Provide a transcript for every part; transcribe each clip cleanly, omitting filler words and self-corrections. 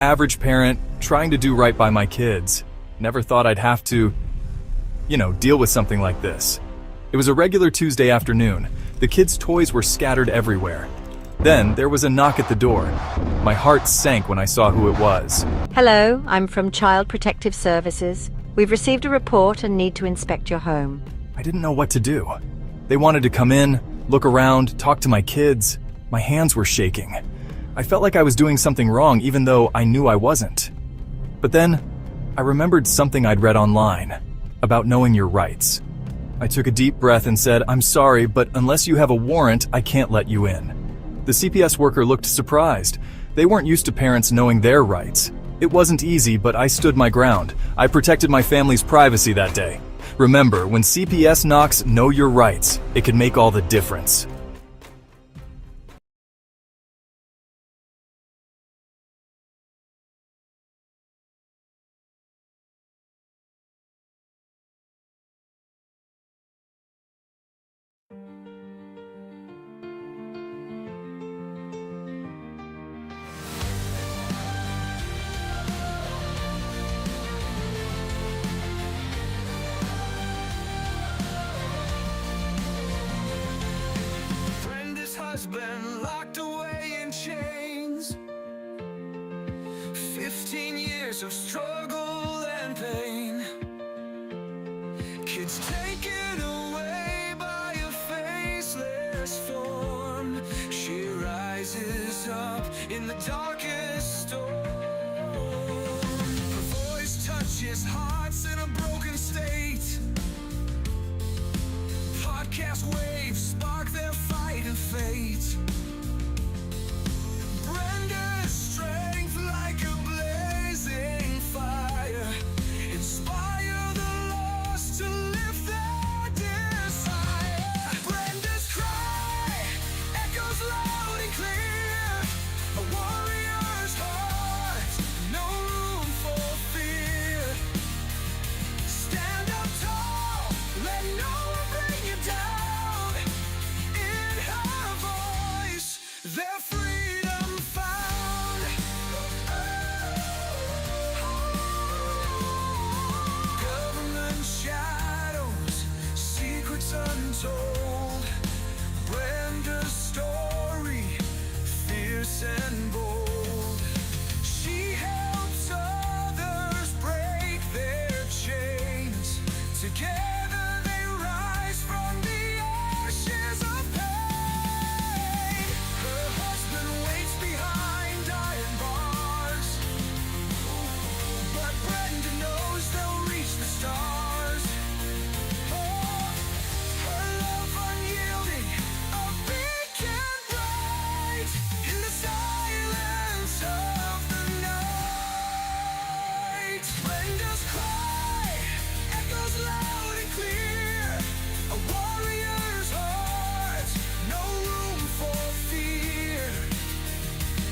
Average parent, trying to do right by my kids. Never thought I'd have to, deal with something like this. It was a regular Tuesday afternoon. The kids' toys were scattered everywhere. Then there was a knock at the door. My heart sank when I saw who it was. Hello, I'm from Child Protective Services. We've received a report and need to inspect your home. I didn't know what to do. They wanted to come in, look around, talk to my kids. My hands were shaking. I felt like I was doing something wrong even though I knew I wasn't. But then, I remembered something I'd read online about knowing your rights. I took a deep breath and said, "I'm sorry, but unless you have a warrant, I can't let you in." The CPS worker looked surprised. They weren't used to parents knowing their rights. It wasn't easy, but I stood my ground. I protected my family's privacy that day. Remember, when CPS knocks, know your rights. It can make all the difference. Brenda's husband locked away in chains. 15 years of struggle and pain. Kids taken away by a faceless form. She rises up in the darkest storm. Her voice touches hearts in a broken state. Podcast waves spark their fight and fate. Brenda's strength like a blazing fire. Inspire the lost to lift their desire. Brenda's cry echoes loud and clear. A warrior's heart, no room for fear. Stand up tall, let no one bring you down. In her voice, their freedom found. Government shadows, secrets untold. Brenda's story, fierce and bold. She helps others break their chains. Together they rise from the ashes of pain. Her husband waits behind iron bars, but Brenda knows they'll reach the stars. Oh, her love unyielding, a beacon bright in the silence of the night. Brenda's cry echoes loud and clear. A warrior's heart, no room for fear.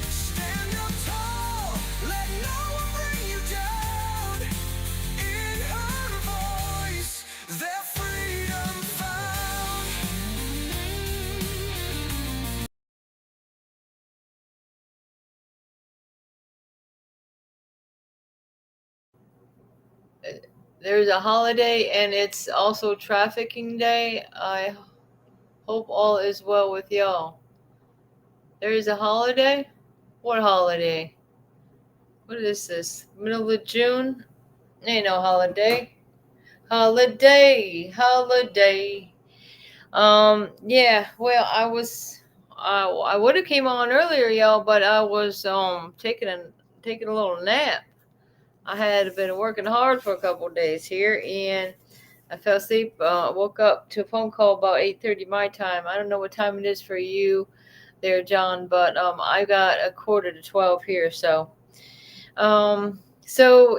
Stand up tall, let no one bring you down. In her voice, their freedom found. There's a holiday and it's also trafficking day. I hope all is well with y'all. There is a holiday? What holiday? What is this? Middle of June? Ain't no holiday. Holiday. Yeah, well, I would have came on earlier, y'all, but I was taking a little nap. I had been working hard for a couple of days here, and I fell asleep. Woke up to a phone call about 8:30 my time. I don't know what time it is for you there, John, but I got a quarter to 12 here. So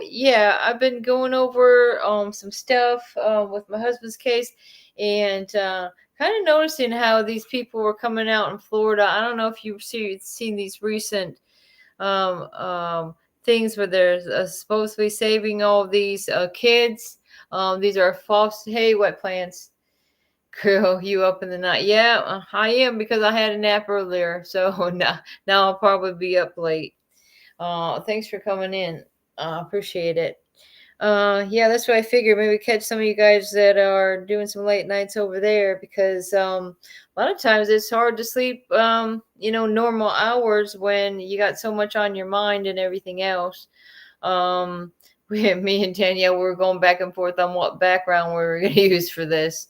yeah, I've been going over some stuff with my husband's case, and kind of noticing how these people were coming out in Florida. I don't know if you've seen these recent things where they're supposedly saving all these kids. These are false. Hey, wet plants. Girl, you up in the night? Yeah, I am, because I had a nap earlier. So now I'll probably be up late. Thanks for coming in. Appreciate it. Yeah, that's what I figured. Maybe catch some of you guys that are doing some late nights over there, because a lot of times it's hard to sleep, normal hours when you got so much on your mind and everything else. Um, me and Danielle, we were going back and forth on what background we were going to use for this.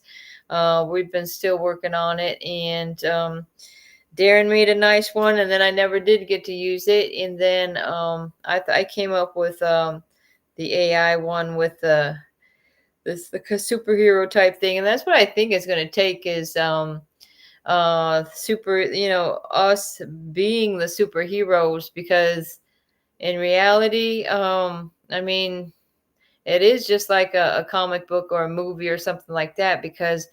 We've been still working on it, and Darren made a nice one, and then I never did get to use it. And then I came up with the AI one with the superhero type thing, and that's what I think it's going to take is us being the superheroes, because in reality, I mean, it is just like a comic book or a movie or something like that, because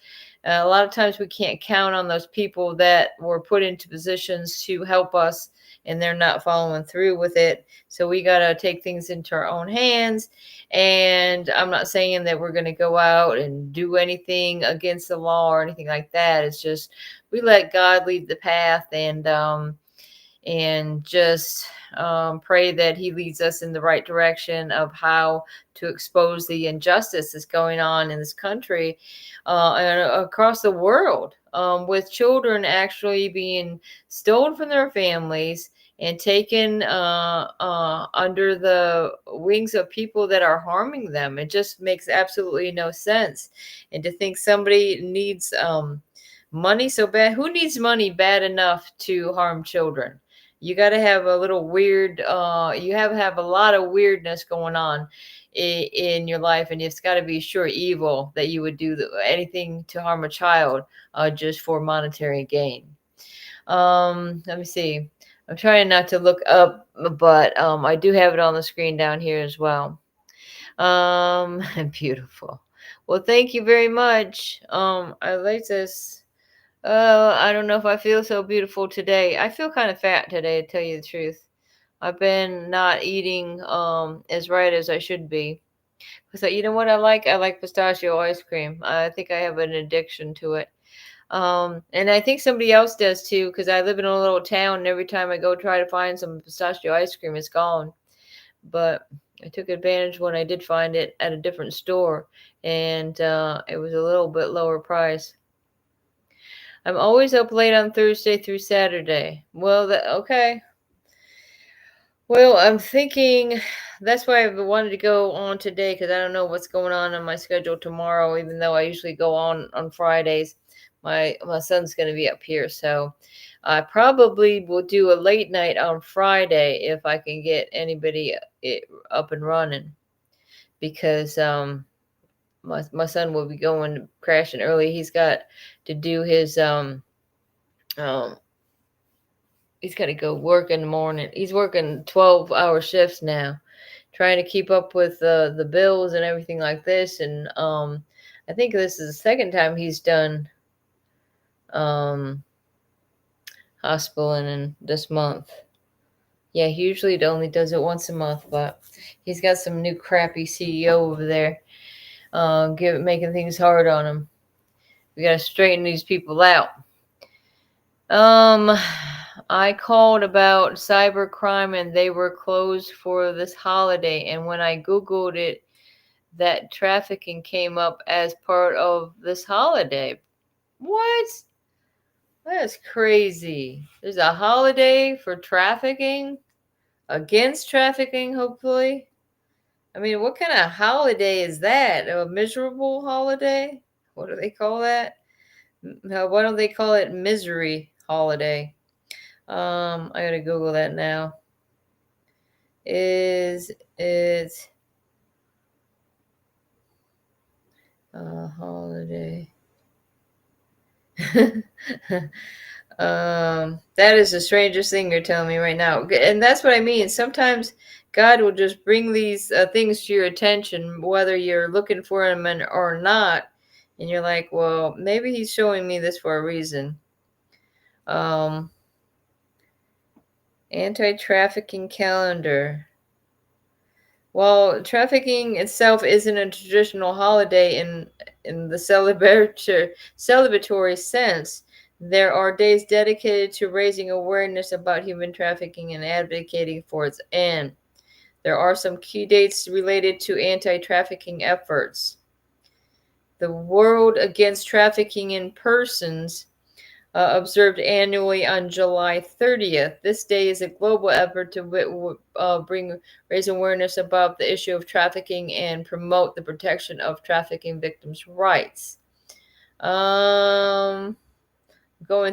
a lot of times we can't count on those people that were put into positions to help us, and they're not following through with it. So we got to take things into our own hands. And I'm not saying that we're going to go out and do anything against the law or anything like that. It's just we let God lead the path, and just pray that he leads us in the right direction of how to expose the injustice that's going on in this country and across the world, with children actually being stolen from their families and taken under the wings of people that are harming them. It just makes absolutely no sense. And to think somebody needs money so bad. Who needs money bad enough to harm children? You got to have a little weird, you have a lot of weirdness going on in your life, and it's got to be sure evil that you would do anything to harm a child just for monetary gain. Let me see. I'm trying not to look up, but I do have it on the screen down here as well. Beautiful. Well, thank you very much. I like this. I don't know if I feel so beautiful today. I feel kind of fat today, to tell you the truth. I've been not eating as right as I should be. So you know what I like? I like pistachio ice cream. I think I have an addiction to it. And I think somebody else does too, because I live in a little town, and every time I go try to find some pistachio ice cream, it's gone. But I took advantage when I did find it at a different store, and it was a little bit lower price. I'm always up late on Thursday through Saturday. Well, okay. Well, I'm thinking that's why I wanted to go on today, because I don't know what's going on my schedule tomorrow, even though I usually go on Fridays. My son's going to be up here, so I probably will do a late night on Friday if I can get anybody up and running, because my son will be going crashing early. He's got to do his he's got to go work in the morning. He's working 12-hour shifts now, trying to keep up with the bills and everything like this. And I think this is the second time he's done hospitaling in this month. Yeah, he usually only does it once a month, but he's got some new crappy CEO over there making things hard on him. We got to straighten these people out. I called about cybercrime, and they were closed for this holiday. And when I Googled it, that trafficking came up as part of this holiday. What? That's crazy. There's a holiday for trafficking, against trafficking, hopefully. I mean, what kind of holiday is that? A miserable holiday? What do they call that? Why don't they call it misery holiday? I gotta Google that now. Is it a holiday? That is the strangest thing you're telling me right now. And that's what I mean. Sometimes God will just bring these things to your attention, whether you're looking for them or not. And you're like, well, maybe he's showing me this for a reason. Anti-trafficking calendar. Well, trafficking itself isn't a traditional holiday in the celebratory sense. There are days dedicated to raising awareness about human trafficking and advocating for its end. There are some key dates related to anti-trafficking efforts. The World Against Trafficking in Persons observed annually on July 30th. This day is a global effort to raise awareness about the issue of trafficking and promote the protection of trafficking victims' rights. Going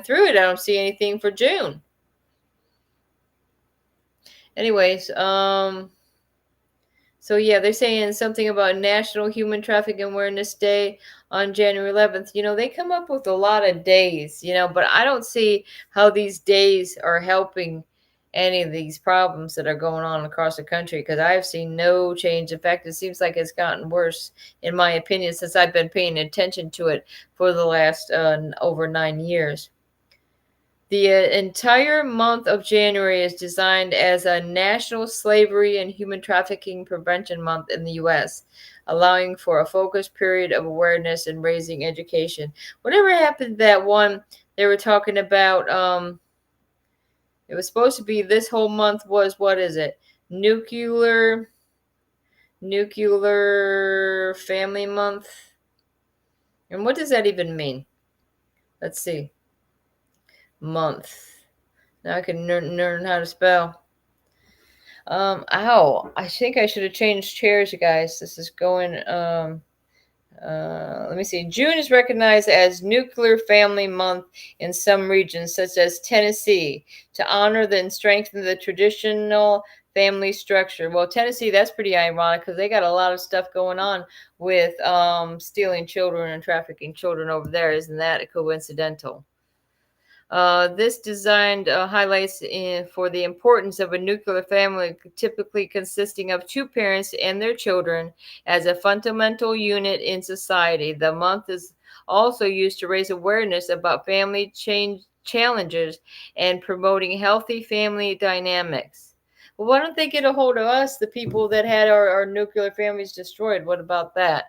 through it, I don't see anything for June. Anyways, so yeah, they're saying something about National Human Trafficking Awareness Day on January 11th. They come up with a lot of days, but I don't see how these days are helping any of these problems that are going on across the country, because I've seen no change. In fact, it seems like it's gotten worse, in my opinion, since I've been paying attention to it for the last over 9 years. The entire month of January is designed as a National Slavery and Human Trafficking Prevention Month in the U.S., allowing for a focused period of awareness and raising education. Whatever happened to that one they were talking about, it was supposed to be this whole month was, what is it? Nuclear Family Month. And what does that even mean? Let's see. Month. Now I can learn how to spell. Ow. I think I should have changed chairs, you guys. This is going, let me see. June is recognized as Nuclear Family Month in some regions, such as Tennessee, to honor and strengthen the traditional family structure. Well, Tennessee, that's pretty ironic, because they got a lot of stuff going on with stealing children and trafficking children over there. Isn't that coincidental? This design highlights for the importance of a nuclear family, typically consisting of two parents and their children, as a fundamental unit in society. The month is also used to raise awareness about family challenges and promoting healthy family dynamics. Well, why don't they get a hold of us, the people that had our nuclear families destroyed? What about that?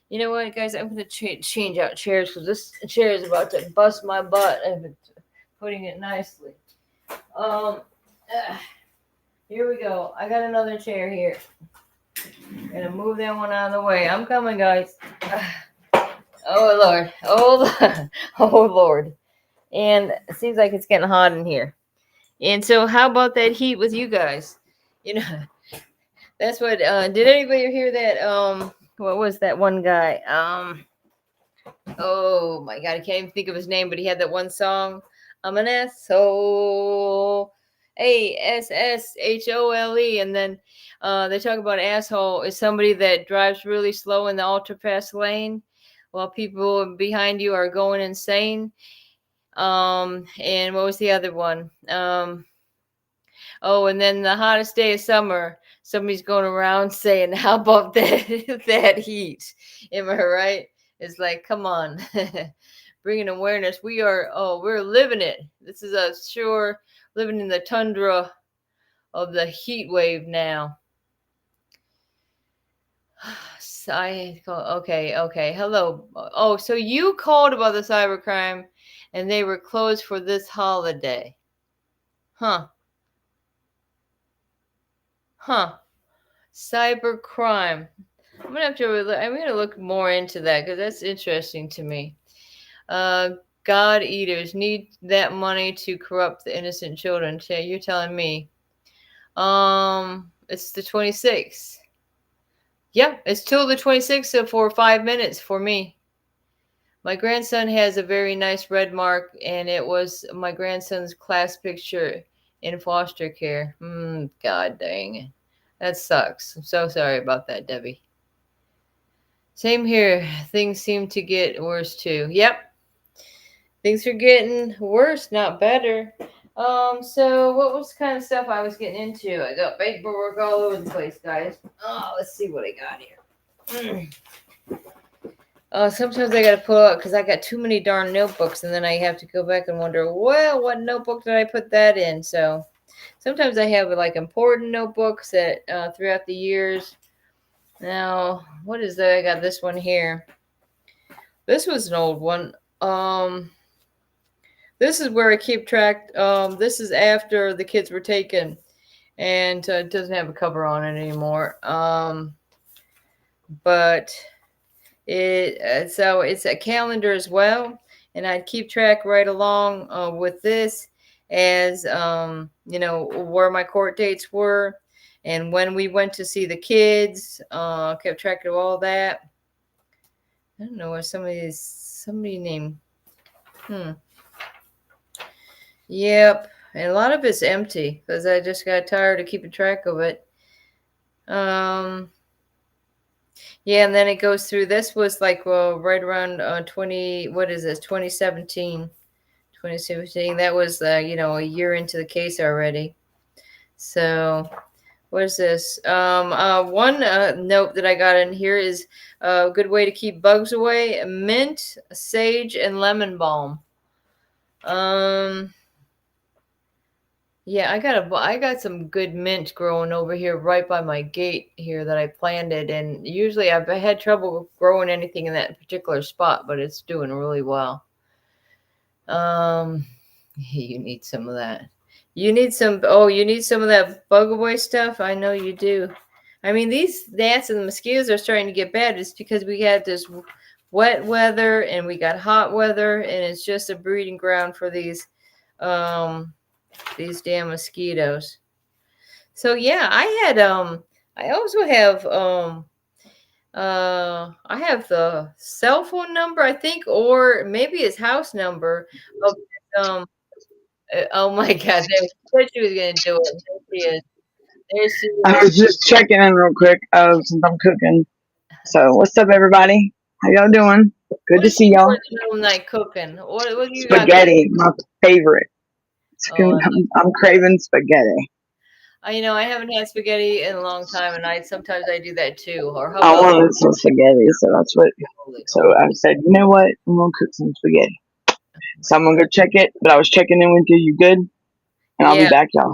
You know what, guys? I'm going to change out chairs, because this chair is about to bust my butt. Putting it nicely. Here we go. I got another chair here. Gonna move that one out of the way. I'm coming, guys. Oh Lord. Oh Lord. And it seems like it's getting hot in here. And so how about that heat with you guys? That's what did anybody hear that what was that one guy? Oh my god, I can't even think of his name, but he had that one song. I'm an asshole. ASSHOLE. And then they talk about asshole is somebody that drives really slow in the ultra fast lane while people behind you are going insane. And what was the other one? And then the hottest day of summer, somebody's going around saying, how about that heat? Am I right? It's like, come on. Bringing awareness. We're living it. This is a sure living in the tundra of the heat wave now. Okay. Hello. Oh, so you called about the cybercrime and they were closed for this holiday. Huh. Cybercrime. I'm gonna look more into that, because that's interesting to me. God eaters need that money to corrupt the innocent children. You're telling me. It's the 26th. Yeah, it's till the 26th for 5 minutes for me. My grandson has a very nice red mark, and it was my grandson's class picture in foster care. God dang. That sucks. I'm so sorry about that, Debbie. Same here. Things seem to get worse too. Yep. Things are getting worse, not better. So what was kind of stuff I was getting into? I got paperwork all over the place, guys. Let's see what I got here. Sometimes I got to pull out, because I got too many darn notebooks, and then I have to go back and wonder, well, what notebook did I put that in? So sometimes I have like important notebooks that throughout the years. Now, what is that? I got this one here. This was an old one. this is where I keep track. This is after the kids were taken, and it doesn't have a cover on it anymore. But so it's a calendar as well, and I'd keep track right along with this as where my court dates were and when we went to see the kids. Kept track of all that. I don't know what somebody named. Yep, and a lot of it's empty because I just got tired of keeping track of it. Yeah, and then it goes through. This was like, well, right around 2017. That was a year into the case already. So what is this? One note that I got in here is a good way to keep bugs away: mint, sage, and lemon balm. Yeah, I got some good mint growing over here right by my gate here that I planted, and usually I've had trouble growing anything in that particular spot, but it's doing really well. You need some of that. You need some of that bug away stuff. I know you do. I mean, these gnats and the mosquitoes are starting to get bad. It's because we had this wet weather and we got hot weather, and it's just a breeding ground for these damn mosquitoes. So yeah, I also have I have the cell phone number, I think, or maybe his house number of oh my god, there said she was gonna do it. There she is. There she I is. was just checking in real quick since I'm cooking. So, what's up, everybody? How y'all doing? Good What to is see she y'all. doing tonight cooking? What do you got? Spaghetti, my favorite. Oh, I'm craving spaghetti. I haven't had spaghetti in a long time, and sometimes I do that too. Or how I about wanted some spaghetti, so that's what. So I said, you know what? I'm gonna cook some spaghetti. So I'm gonna go check it. But I was checking in with you. You good? And I'll be Yeah. back, y'all.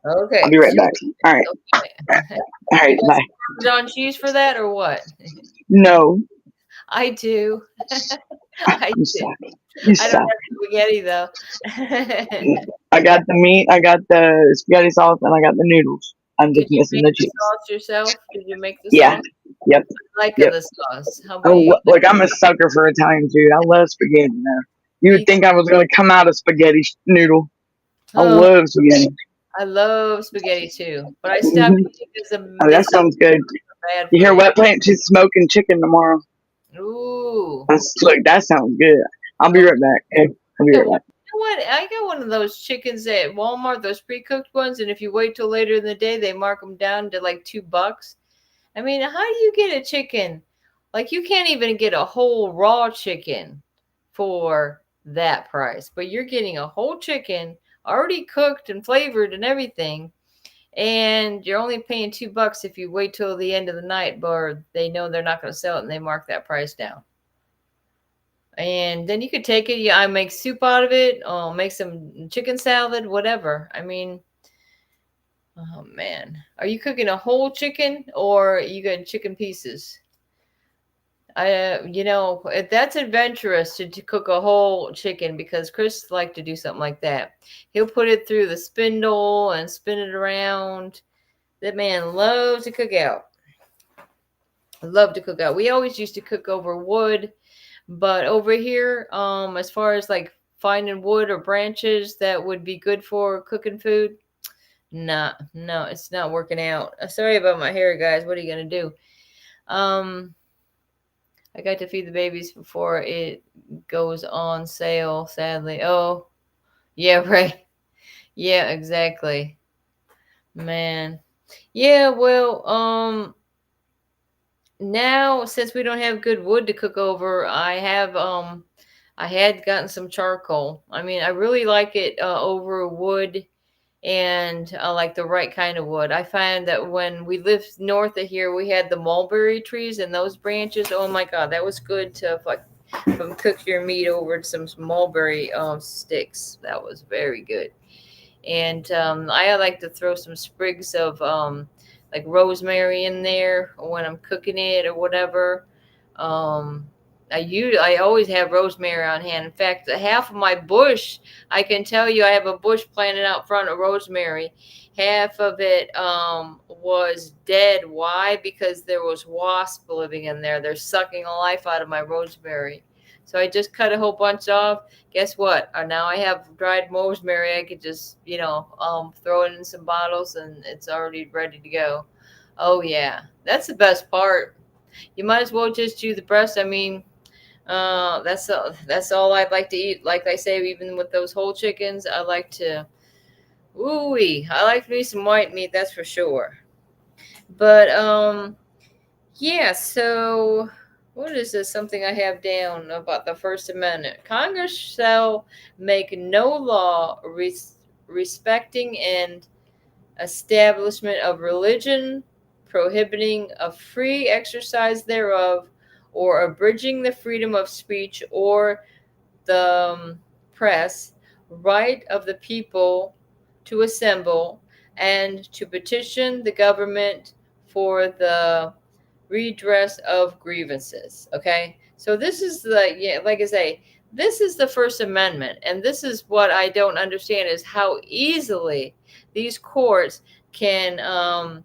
I'll Okay. be right back. All right. Okay. All right. You got Bye. some Parmesan cheese for that or what? No, I do. I you do. suck. You I don't suck. have spaghetti though. I got the meat. I got the spaghetti sauce, and I got the noodles. I'm Did just you missing make the the cheese. sauce yourself? Did you make the Yeah. sauce? Yep. I like Yep. the sauce. How about Oh, you? look, I'm a sucker for Italian food. I love spaghetti now. You would Me think I was going to come out of spaghetti noodle. I Oh, love spaghetti. I love spaghetti too, but I stopped Hmm. eating because Oh, that sounds good. bad You for hear you. Wet Plant? She's smoking chicken tomorrow. Ooh. Look, that sounds good. I'll be Oh, right back. Okay? I'll be you right back. know what? I got one of those chickens at Walmart, those pre-cooked ones, and if you wait till later in the day, they mark them down to like $2. I mean, how do you get a chicken? Like, you can't even get a whole raw chicken for that price, but you're getting a whole chicken already cooked and flavored and everything, and you're only paying $2 if you wait till the end of the night, but they know they're not going to sell it and they mark that price down. And then you could take it. Yeah, I make soup out of it. Make some chicken salad, whatever. I mean, oh man, are you cooking a whole chicken or you got chicken pieces? That's adventurous to cook a whole chicken because Chris liked to do something like that. He'll put it through the spindle and spin it around. That man loves to cook out. Love to cook out. We always used to cook over wood, but over here, as far as like finding wood or branches that would be good for cooking food, nah, no, it's not working out. Sorry about my hair, guys. What are you gonna do? I got to feed the babies before it goes on sale, sadly. Oh, yeah, right. Yeah, exactly. Man. Yeah, well, now since we don't have good wood to cook over, I had gotten some charcoal. I mean, I really like it over wood, and like the right kind of wood. I find that when we lived north of here, we had the mulberry trees and those branches. Oh my God, that was good to like cook your meat over some mulberry sticks. That was very good. And I like to throw some sprigs of like rosemary in there when I'm cooking it or whatever. Um, I always have rosemary on hand. In fact, half of my bush, I can tell you, I have a bush planted out front of rosemary. Half of it was dead. Why? Because there was wasp living in there. They're sucking the life out of my rosemary. So I just cut a whole bunch off. Guess what? Now I have dried rosemary. I could just, throw it in some bottles and it's already ready to go. Oh yeah, that's the best part. You might as well just do the breast. I mean, that's all I'd like to eat. Like I say, even with those whole chickens, I like to. Ooh-wee, I like me some white meat. That's for sure. But yeah. So what is this? Something I have down about the First Amendment. Congress shall make no law respecting and establishment of religion, prohibiting a free exercise thereof, or abridging the freedom of speech or the press, right of the people to assemble and to petition the government for the redress of grievances. Okay, so this is like I say, this is the First Amendment, and this is what I don't understand is how easily these courts can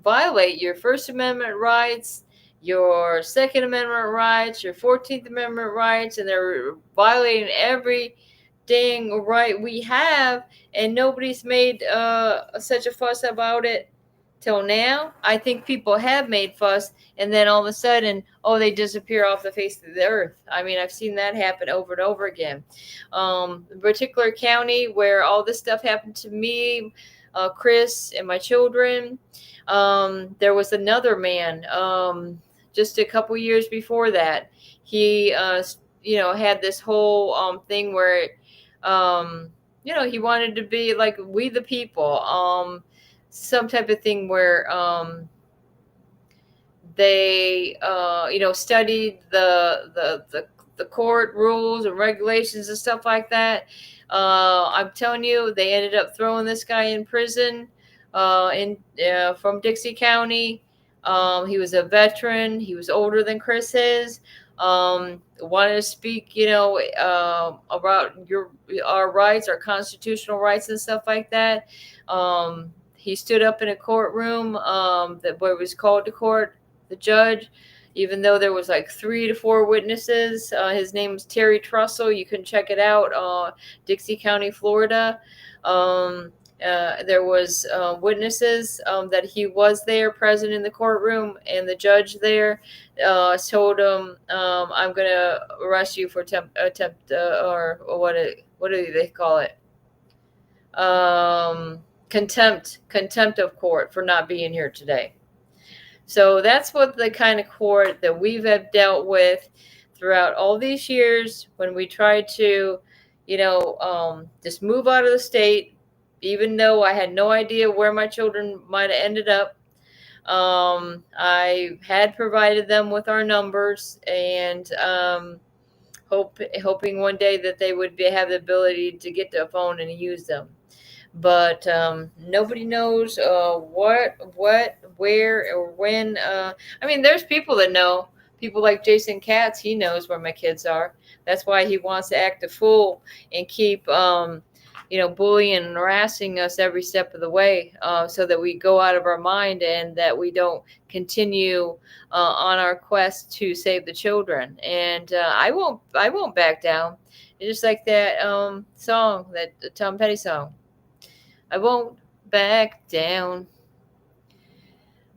violate your First Amendment rights, your Second Amendment rights, your 14th Amendment rights, and they're violating every dang right we have, and nobody's made such a fuss about it till now. I think people have made fuss, and then all of a sudden, oh, they disappear off the face of the earth. I mean, I've seen that happen over and over again. The particular county where all this stuff happened to me, Chris, and my children, there was another man just a couple years before that. He, had this whole thing where, he wanted to be like we the people. Some type of thing where they studied the court rules and regulations and stuff like that. I'm telling you, they ended up throwing this guy in prison from Dixie County. He was a veteran. He was older than Chris is. Wanted to speak, about our rights, our constitutional rights and stuff like that. He stood up in a courtroom where it was called to court, the judge, even though there was like 3 to 4 witnesses. His name was Terry Trussell. You can check it out, Dixie County, Florida. There was witnesses that he was there present in the courtroom, and the judge there told him, I'm going to arrest you for attempt or what do they call it? Contempt of court for not being here today. So that's what the kind of court that we've have dealt with throughout all these years when we tried to, just move out of the state, even though I had no idea where my children might have ended up. I had provided them with our numbers and hoping one day that they would have the ability to get to a phone and use them. But nobody knows what, where, or when. There's people that know. People like Jason Katz, he knows where my kids are. That's why he wants to act a fool and keep, bullying and harassing us every step of the way, so that we go out of our mind and that we don't continue on our quest to save the children. And I won't back down. It's just like that song, that Tom Petty song. I won't back down.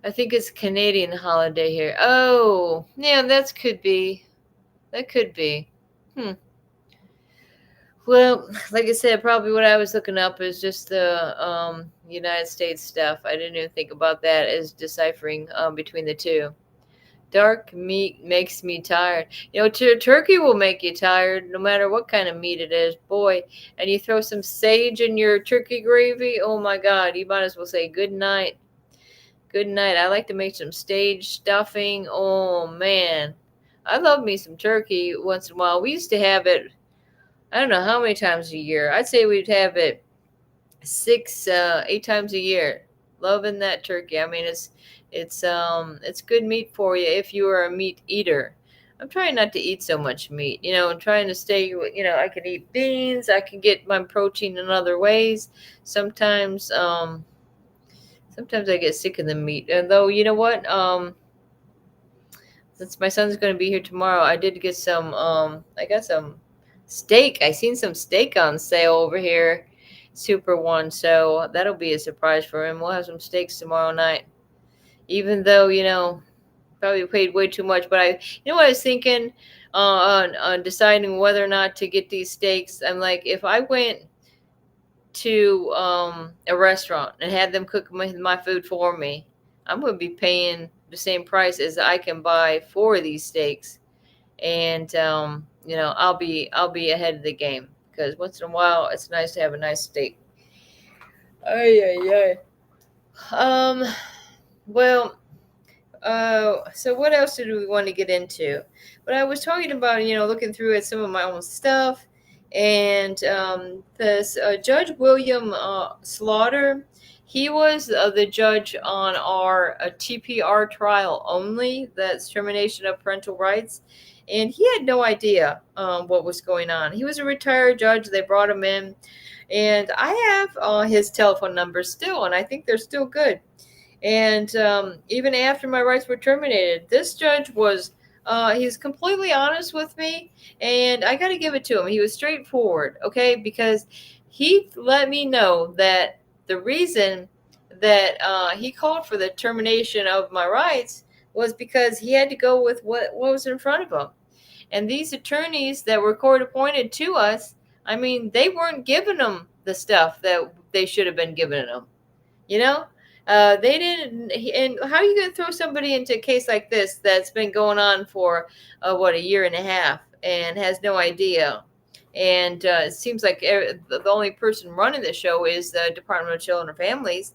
I think it's a Canadian holiday here. Oh, yeah, that could be. Well, like I said, probably what I was looking up is just the United States stuff. I didn't even think about that as deciphering between the two. Dark meat makes me tired. Turkey will make you tired no matter what kind of meat it is. Boy, and you throw some sage in your turkey gravy, oh my God, you might as well say good night. Good night. I like to make some sage stuffing. Oh, man. I love me some turkey once in a while. We used to have it, I don't know how many times a year. I'd say we'd have it 8 times a year. Loving that turkey. I mean, it's good meat for you if you are a meat eater. I'm trying not to eat so much meat. I'm trying to stay. I can eat beans. I can get my protein in other ways. Sometimes, sometimes I get sick of the meat. And though, you know what? Since my son's going to be here tomorrow, I did get some. I got some steak. I seen some steak on sale over here, Super One. So that'll be a surprise for him. We'll have some steaks tomorrow night. Even though, probably paid way too much. But what I was thinking on deciding whether or not to get these steaks. I'm like, if I went to a restaurant and had them cook my food for me, I'm going to be paying the same price as I can buy for these steaks, and I'll be ahead of the game, because once in a while it's nice to have a nice steak. Ay, ay, ay. Well, so what else did we want to get into? But I was talking about, looking through at some of my own stuff, and this Judge William Slaughter, he was the judge on our TPR trial only, that's termination of parental rights, and he had no idea what was going on. He was a retired judge. They brought him in, and I have his telephone number still, and I think they're still good. And even after my rights were terminated, this judge was, he's completely honest with me, and I got to give it to him. He was straightforward, okay, because he let me know that the reason that he called for the termination of my rights was because he had to go with what was in front of him. And these attorneys that were court appointed to us, I mean, they weren't giving them the stuff that they should have been giving them, they didn't. And how are you going to throw somebody into a case like this that's been going on for a year and a half and has no idea? And it seems like the only person running the show is the Department of Children and Families.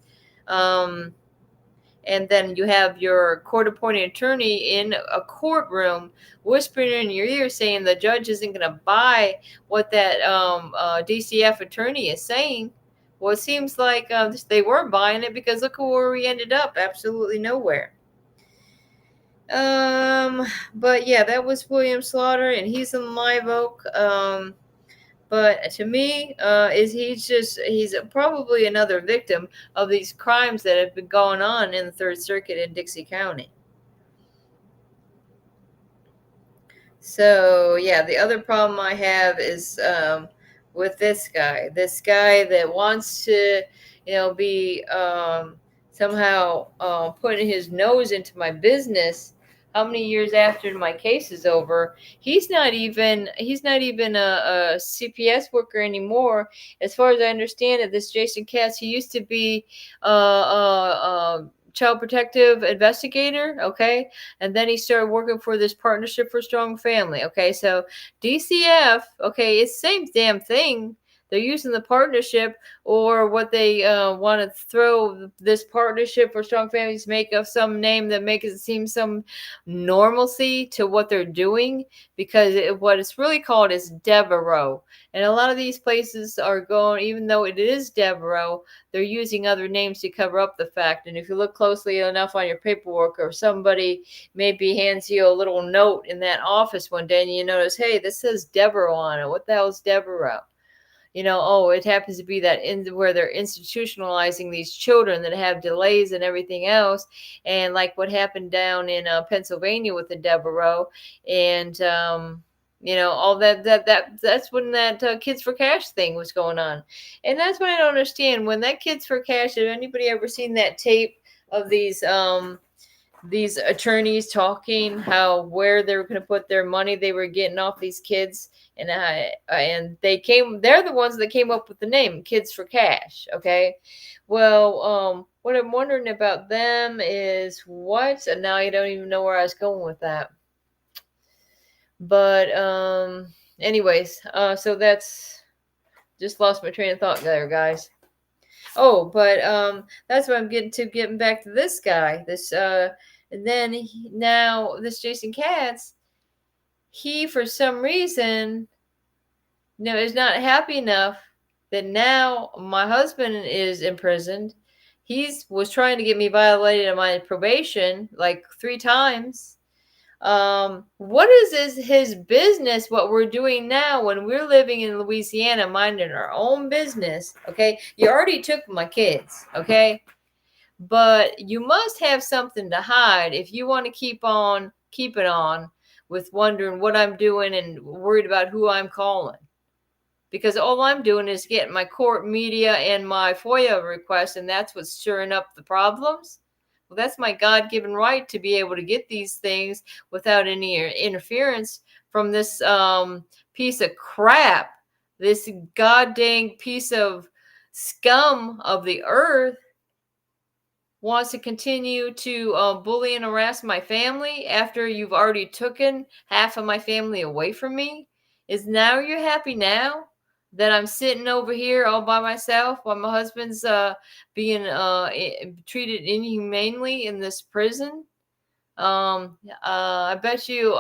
And then you have your court-appointed attorney in a courtroom whispering in your ear saying the judge isn't going to buy what that DCF attorney is saying. Well, it seems like they were buying it, because look where we ended up. Absolutely nowhere. But yeah, that was William Slaughter, and he's in Live Oak. But to me, he's probably another victim of these crimes that have been going on in the Third Circuit in Dixie County. So yeah, the other problem I have is with this guy that wants to, be somehow putting his nose into my business. How many years after my case is over? He's not even a CPS worker anymore. As far as I understand it, this Jason Katz, he used to be child protective investigator, okay, and then he started working for this Partnership for Strong Family, okay. So DCF, okay, it's the same damn thing. They're using the partnership, or what they want to throw this Partnership for Strong Families, make up some name that makes it seem some normalcy to what they're doing, because what it's really called is Devereaux. And a lot of these places are going, even though it is Devereaux, they're using other names to cover up the fact. And if you look closely enough on your paperwork, or somebody maybe hands you a little note in that office one day, and you notice, hey, this says Devereaux on it. What the hell is Devereaux? It happens to be that where they're institutionalizing these children that have delays and everything else. And like what happened down in Pennsylvania with the Devereaux, and all that's when that Kids for Cash thing was going on. And that's what I don't understand. When that Kids for Cash, have anybody ever seen that tape of these attorneys talking where they were going to put their money they were getting off these kids? And they're the ones that came up with the name Kids for Cash. Okay. Well, what I'm wondering about them is and now I don't even know where I was going with that. But, anyways, so that's just lost my train of thought there, guys. Oh, but, that's what I'm getting back to this guy, and then now this Jason Katz, he, for some reason, is not happy enough that now my husband is imprisoned. He was trying to get me violated on my probation like 3 times. What is his business? What we're doing now when we're living in Louisiana, minding our own business. Okay, you already took my kids. Okay, but you must have something to hide if you want to keep on keeping on with wondering what I'm doing and worried about who I'm calling. Because all I'm doing is getting my court media and my FOIA requests, and that's what's stirring up the problems. Well, that's my God-given right to be able to get these things without any interference from this piece of crap, this goddamn piece of scum of the earth wants to continue to bully and harass my family after you've already taken half of my family away from me. Is now you're happy now that I'm sitting over here all by myself while my husband's being treated inhumanely in this prison? I bet you,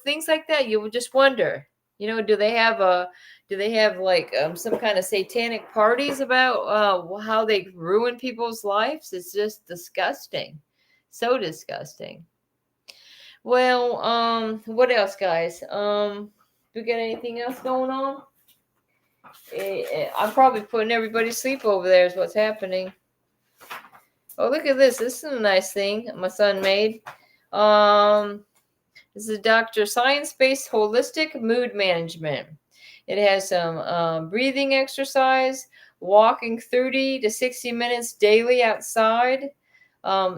things like that. You would just wonder, do they have like some kind of satanic parties about how they ruin people's lives? It's just disgusting, so disgusting. Well, what else, guys? We got anything else going on? I'm probably putting everybody to sleep over there. Is what's happening. Oh, look at this. This is a nice thing my son made. This is Dr. Science-Based Holistic Mood Management. It has some breathing exercise, walking 30 to 60 minutes daily outside.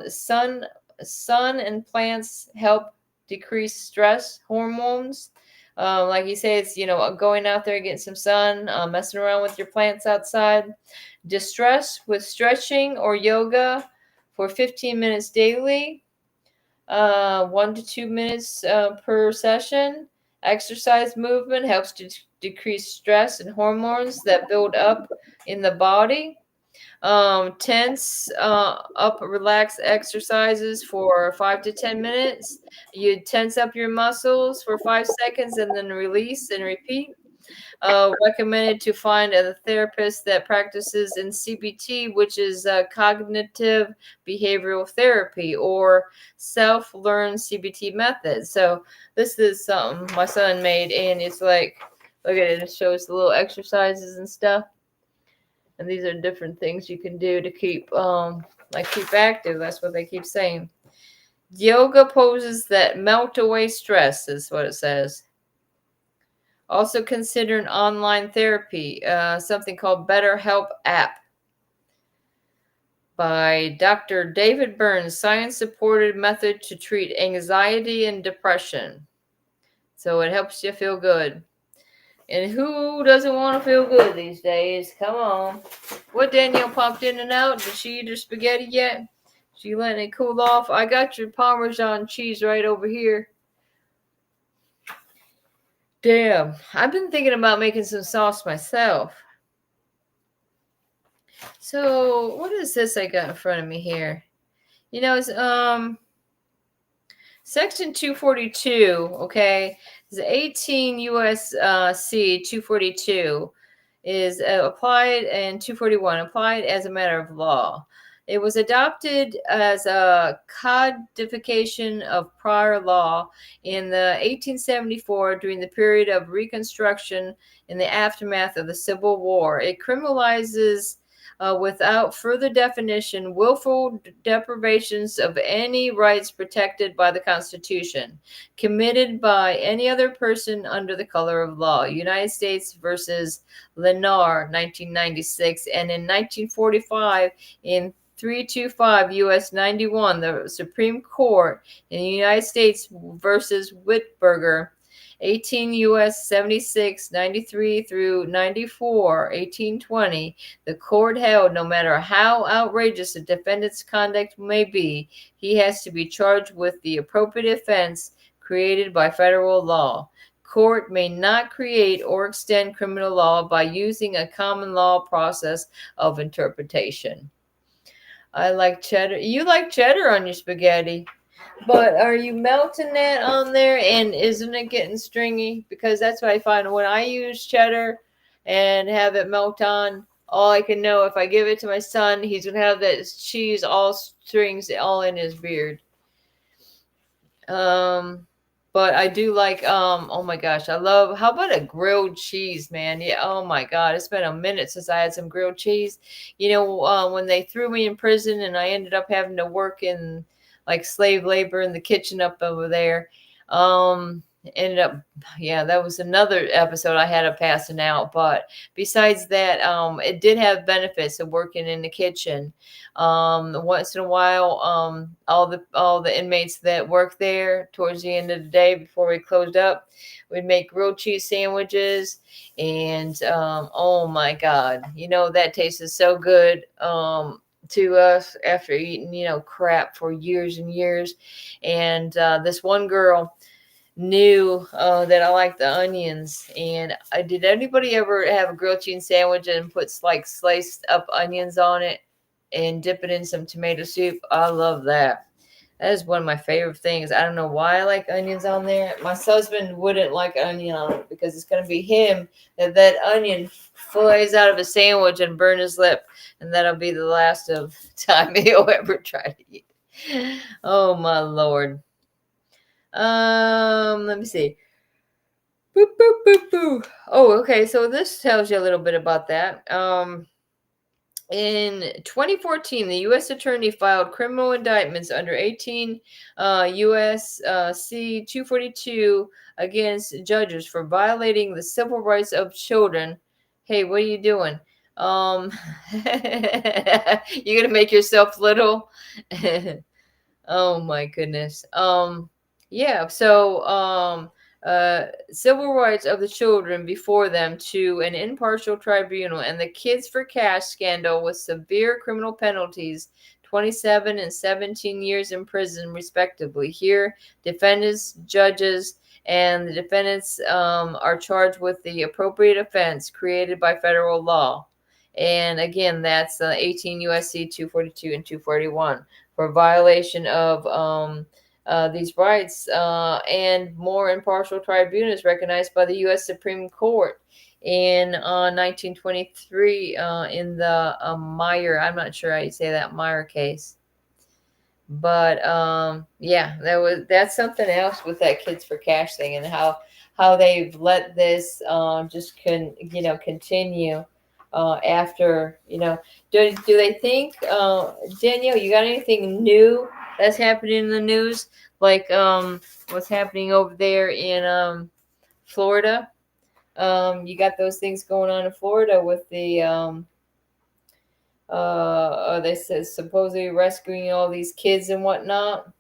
Sun and plants help decrease stress hormones. Like he says, going out there, getting some sun, messing around with your plants outside. Distress with stretching or yoga for 15 minutes daily. 1 to 2 minutes per session. Exercise movement helps to decrease stress and hormones that build up in the body. Tense up relax exercises for 5 to 10 minutes. You tense up your muscles for 5 seconds and then release and repeat. Recommended to find a therapist that practices in CBT, which is cognitive behavioral therapy or self-learned CBT method. So this is something my son made, and it's like, look at it, it shows the little exercises and stuff. And these are different things you can do to keep keep active. That's what they keep saying. Yoga poses that melt away stress is what it says. Also consider an online therapy, something called BetterHelp app by Dr. David Burns, science-supported method to treat anxiety and depression. So it helps you feel good. And who doesn't want to feel good these days? Come on. What, Danielle popped in and out? Did she eat her spaghetti yet? She letting it cool off? I got your Parmesan cheese right over here. Damn, I've been thinking about making some sauce myself. So what is this I got in front of me here? It's Section 242, okay? It's 18 U.S.C. 242 is applied, and 241 applied as a matter of law. It was adopted as a codification of prior law in the 1874 during the period of Reconstruction in the aftermath of the Civil War. It criminalizes without further definition, willful deprivations of any rights protected by the Constitution, committed by any other person under the color of law. United States versus Lenar, 1996, and in 1945, in 325 U.S. 91, the Supreme Court in the United States versus Whitberger, 18 U.S. 76, 93 through 94, 1820, the court held no matter how outrageous a defendant's conduct may be, he has to be charged with the appropriate offense created by federal law. Court may not create or extend criminal law by using a common law process of interpretation. I like cheddar. You like cheddar on your spaghetti. But are you melting that on there and isn't it getting stringy? Because that's what I find when I use cheddar and have it melt on, all I can know if I give it to my son, he's going to have that cheese all strings all in his beard. But I do like, oh my gosh, I love, how about a grilled cheese, man? Yeah, oh my God, it's been a minute since I had some grilled cheese. You know, when they threw me in prison and I ended up having to work in like slave labor in the kitchen up over there. Ended up, yeah, that was another episode I had of passing out. But besides that, it did have benefits of working in the kitchen. Once in a while, all the inmates that work there towards the end of the day before we closed up, we'd make grilled cheese sandwiches, and oh my God, you know that tasted so good. To us after eating, you know, crap for years and years. And this one girl knew that I liked the onions. And did anybody ever have a grilled cheese sandwich and put like sliced up onions on it and dip it in some tomato soup? I love that. That is one of my favorite things. I don't know why I like onions on there. My husband wouldn't like onion on it because it's going to be him that onion flies out of a sandwich and burn his lip. And that'll be the last of time he'll ever try to eat. Oh, my Lord. Let me see. Boop, boop, boop, boop. Oh, okay. So this tells you a little bit about that. In 2014, the U.S. Attorney filed criminal indictments under 18 U.S.C. 242 against judges for violating the civil rights of children. Hey, what are you doing? You gonna make yourself little? Oh my goodness. Yeah, so civil rights of the children before them to an impartial tribunal, and the Kids for Cash scandal with severe criminal penalties, 27 and 17 years in prison respectively. Here, defendants, judges, and the defendants are charged with the appropriate offense created by federal law. And again, that's 18 USC 242 and 241 for violation of these rights, and more impartial tribunals recognized by the U.S. Supreme Court in 1923 in the Meyer, I'm not sure how you say that, Meyer case. But yeah, that's something else with that Kids for Cash thing, and how they've let this continue after, do they think, Danielle, you got anything new that's happening in the news, like what's happening over there in Florida? You got those things going on in Florida with the they said supposedly rescuing all these kids and whatnot.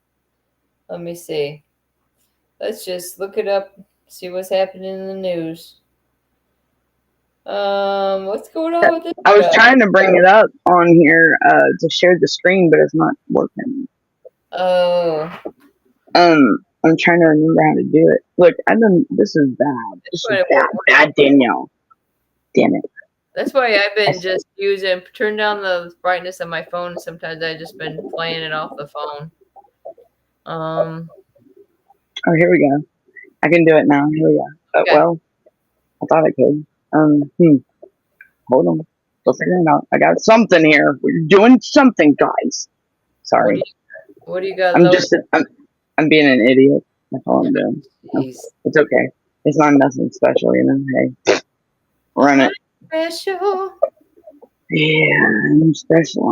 Let me see. Let's just look it up, see what's happening in the news. What's going on with this I was guy? trying to bring it up on here to share the screen, but it's not working. Oh, I'm trying to remember how to do it. Look, this is bad. This is bad, Danielle. Damn it. that's why I've been just using, turn down the brightness of my phone. Sometimes I've just been playing it off the phone. Oh, here we go. I can do it now. Here we go. Okay. Well, I thought I could. Hold on. We'll figure it out. I got something here. We're doing something, guys. Sorry. What do you got? I'm being an idiot. That's all I'm doing. Jeez. It's okay. It's not nothing special, Hey, run it. Special. Yeah, I'm special.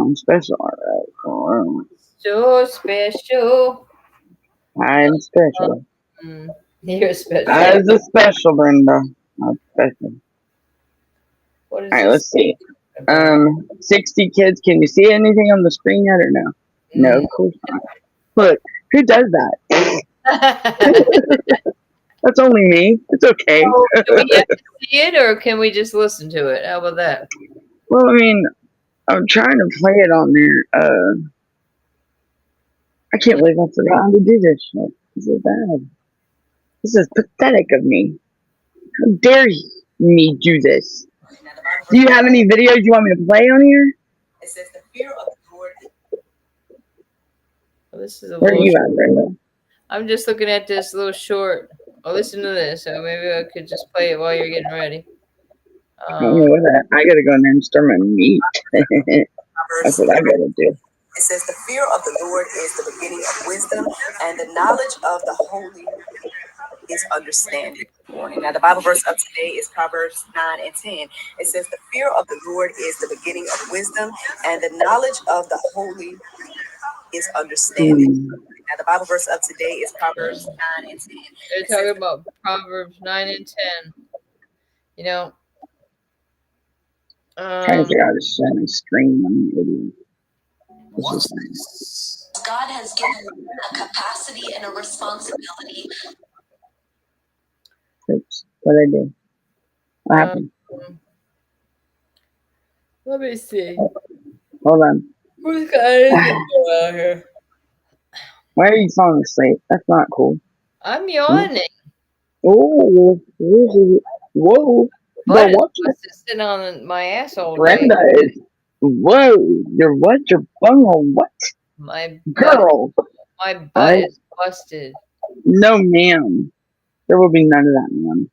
All right. So special. I'm special. You're special. I was a special, Brenda. Not special. What is All right, this? let's see. 60 kids. Can you see anything on the screen yet or no? No, of course not. Look, who does that? That's only me. It's okay. Do we have to see it, or can we just listen to it? How about that? Well, I mean, I'm trying to play it on there. I can't believe I forgot how to do this shit. This is bad. This is pathetic of me. How dare me do this? Do you have any videos you want me to play on here? It says the fear of the Lord. Well, this is a Where are little. you at, Brenda? I'm just looking at this little short. Oh, listen to this. So maybe I could just play it while you're getting ready. I gotta go in there and stir my meat. That's what I gotta do. It says, the fear of the Lord is the beginning of wisdom, and the knowledge of the holy is understanding. Now, the Bible verse of today is Proverbs 9 and 10. It says, the fear of the Lord is the beginning of wisdom, and the knowledge of the holy is understanding. Now, the Bible verse of today is Proverbs 9 and 10. They're talking about Proverbs 9 and 10. You know, Trying to figure out how to share my screen. I'm an idiot. God has given a capacity and a responsibility. Oops. What did I do? What happened? Let me see. Hold on. Who's got anything going on here? Why are you falling asleep? That's not cool. I'm yawning. Oh, whoa. But What's it's sitting on my ass all day. Brenda is. Whoa. Your what? Your bunghole? What? My Girl. My butt is busted. No, ma'am. There will be none of that, ma'am.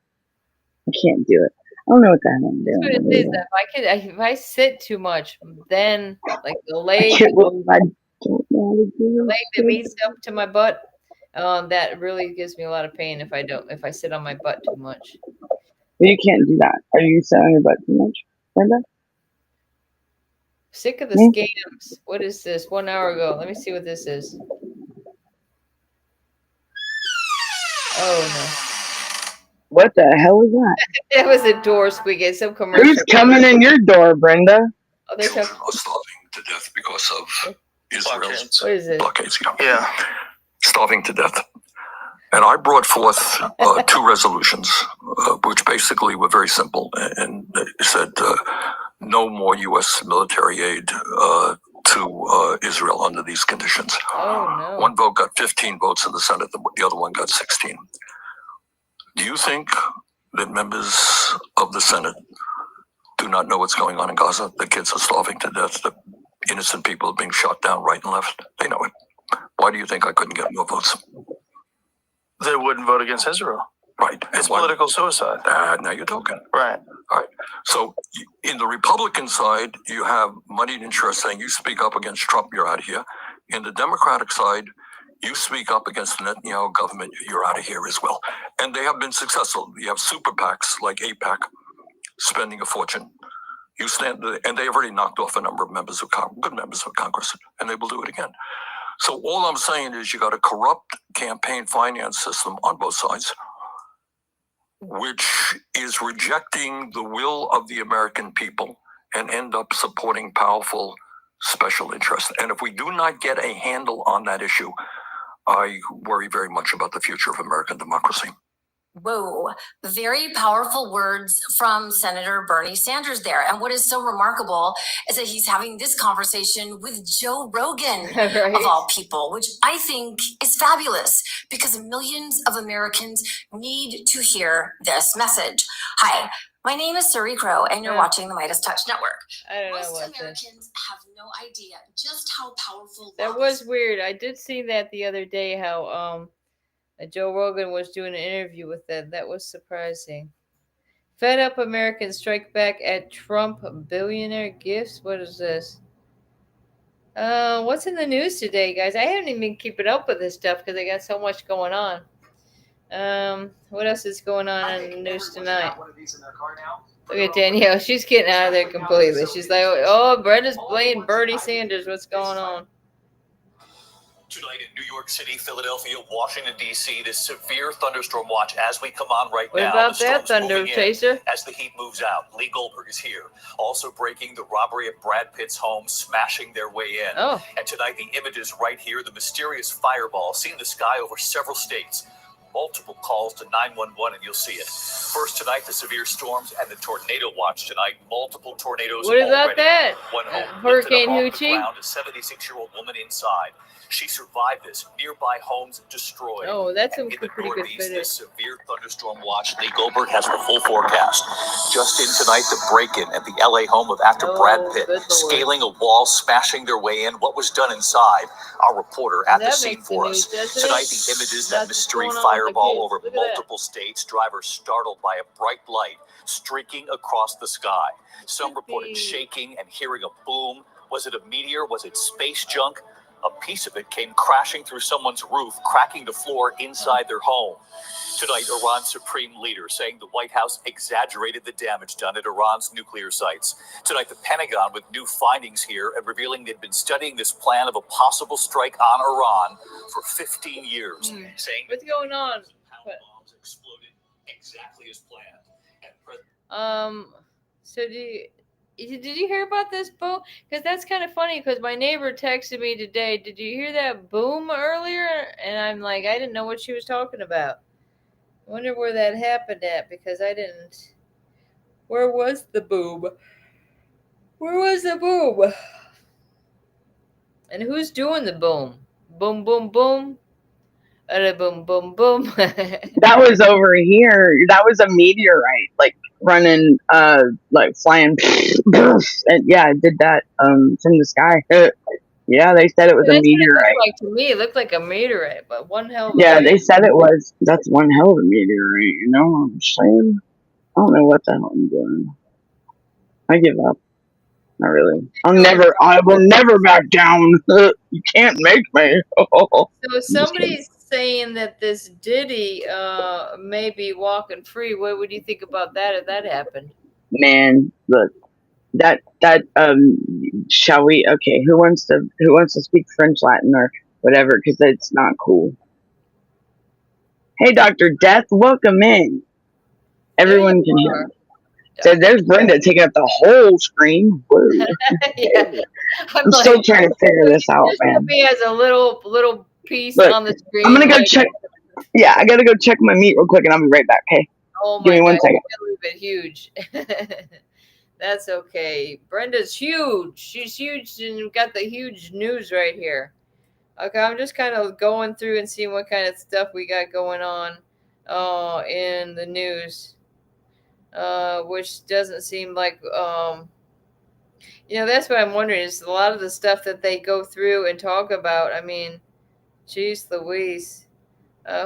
I can't do it. I don't know what the hell I'm doing. That's what it is. If I sit too much, then like the leg, I don't know how to do the leg that it. meets up to my butt, that really gives me a lot of pain if I sit on my butt too much. But you can't do that. Are you sitting on your butt too much, Brenda? Sick of the scams. What is this? 1 hour ago. Let me see what this is. Oh no. What the hell was that? That was a door squeaking. Some commercial. Who's coming in your door, Brenda? Oh, they're Children are starving to death because of Israel's What is it? blockades. Yeah, starving to death. And I brought forth 2 resolutions, which basically were very simple, and said no more U.S. military aid to Israel under these conditions. Oh no. One vote got 15 votes in the Senate, the other one got 16. Do you think that members of the Senate do not know what's going on in Gaza? The kids are starving to death. The innocent people are being shot down right and left. They know it. Why do you think I couldn't get more votes? They wouldn't vote against Israel. Right. It's political suicide. Now you're talking. Right. All right. So in the Republican side, you have moneyed interests saying you speak up against Trump, you're out of here. In the Democratic side, you speak up against the Netanyahu government, you're out of here as well. And they have been successful. You have super PACs like AIPAC spending a fortune. You stand, and they have already knocked off a number of members of good members of Congress, and they will do it again. So all I'm saying is you got a corrupt campaign finance system on both sides, which is rejecting the will of the American people and end up supporting powerful special interests. And if we do not get a handle on that issue, I worry very much about the future of American democracy. Whoa, very powerful words from Senator Bernie Sanders there. And what is so remarkable is that he's having this conversation with Joe Rogan, Right. of all people, which I think is fabulous because millions of Americans need to hear this message. Hi, my name is Suri Crow, and you're watching the Midas Touch Network. I don't know Most what Americans have no idea just how powerful that love was is. weird. I did see that the other day, how Joe Rogan was doing an interview with them. That was surprising. Fed up Americans strike back at Trump billionaire gifts. What is this? What's in the news today, guys? I haven't even been keeping up with this stuff because I got so much going on. What else is going on in the news tonight? Look at Danielle. She's getting out of there completely. She's like, oh, Brenda's playing Bernie Sanders. What's going on? Tonight in New York City, Philadelphia, Washington, D.C., this severe thunderstorm watch as we come on right now. What about that thunder chaser? As the heat moves out, Lee Goldberg is here. Also breaking the robbery at Brad Pitt's home, smashing their way in. Oh. And tonight, the images right here, the mysterious fireball seen in the sky over several states. Multiple calls to 911 and you'll see it. First tonight, the severe storms and the tornado watch tonight. Multiple tornadoes. What about already. that? One home Hurricane lifted up off the Hoochie? ground, a 76-year-old woman inside. She survived this. Nearby homes destroyed. Oh, that's and in the pretty good Northeast, footage. this severe thunderstorm watch. Lee Goldberg has the full forecast. Just in tonight, the break-in at the L.A. home of actor Brad Pitt. Good Lord. Scaling a wall, smashing their way in. What was done inside? Our reporter at the That scene makes for the us. news, doesn't Tonight, it? the images, That's that mystery what's going on with the fireball kids. over Look at that. multiple states. Drivers startled by a bright light streaking across the sky. Some reported shaking and hearing a boom. Was it a meteor? Was it space junk? A piece of it came crashing through someone's roof, cracking the floor inside their home. Tonight, Iran's supreme leader saying the White House exaggerated the damage done at Iran's nuclear sites. Tonight, the Pentagon with new findings here and revealing they'd been studying this plan of a possible strike on Iran for 15 years, saying What's going on? bombs exploded exactly as planned. So did you hear about this boom? Because that's kind of funny. Because my neighbor texted me today. Did you hear that boom earlier? And I'm like, I didn't know what she was talking about. I wonder where that happened at, because I didn't. Where was the boom? Where was the boom? And who's doing the boom? Boom, boom, boom. Boom, boom, boom. That was over here. That was a meteorite, like running, like flying, and yeah, it did that from the sky. Yeah, they said it was a That's what it meteorite. looked like to me. It looked like a meteorite, but one hell of a Yeah, they said it was. That's one hell of a meteorite. You know what I'm saying? I don't know what the hell I'm doing. I give up. Not really. I will never back down. You can't make me. So somebody's saying that this Diddy may be walking free. What would you think about that if that happened? Man, look. That shall we? Okay, who wants to speak French, Latin, or whatever? Because it's not cool. Hey, Dr. Death, welcome in. Everyone can hear me. So there's Brenda taking up the whole screen. Yeah. I'm still trying to figure this out, man. He has a little piece Look, on the screen. I'm gonna go check. Yeah, I gotta go check my meat real quick, and I'll be right back. Okay. Oh my Give me 1 God, second. it's huge. That's okay. Brenda's huge. She's huge, and we've got the huge news right here. Okay, I'm just kind of going through and seeing what kind of stuff we got going on in the news, which doesn't seem like that's what I'm wondering, is a lot of the stuff that they go through and talk about. I mean, geez Louise.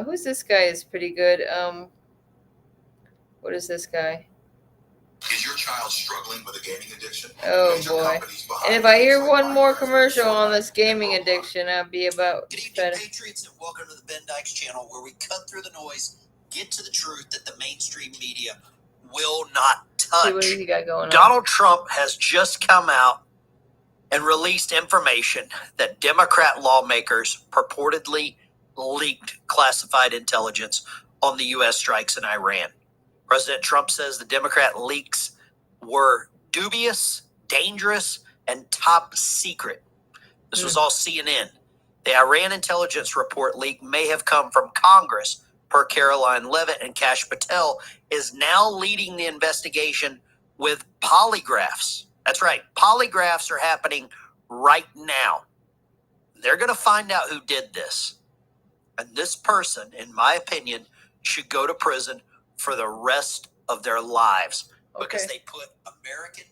Who's this guy? Is pretty good. What is this guy? Is your child struggling with a gaming addiction? Oh boy. And if I hear one more commercial on this gaming addiction, I'll be about Good evening, better. Patriots, and welcome to the Ben Dykes channel, where we cut through the noise, get to the truth that the mainstream media will not touch. See, what has he got going on? Donald Trump has just come out and released information that Democrat lawmakers purportedly leaked classified intelligence on the U.S. strikes in Iran. President Trump says the Democrat leaks were dubious, dangerous, and top secret. This was all CNN. The Iran intelligence report leak may have come from Congress, per Caroline Levitt, and Kash Patel is now leading the investigation with polygraphs. That's right. Polygraphs are happening right now. They're going to find out who did this. And this person, in my opinion, should go to prison for the rest of their lives, because they put American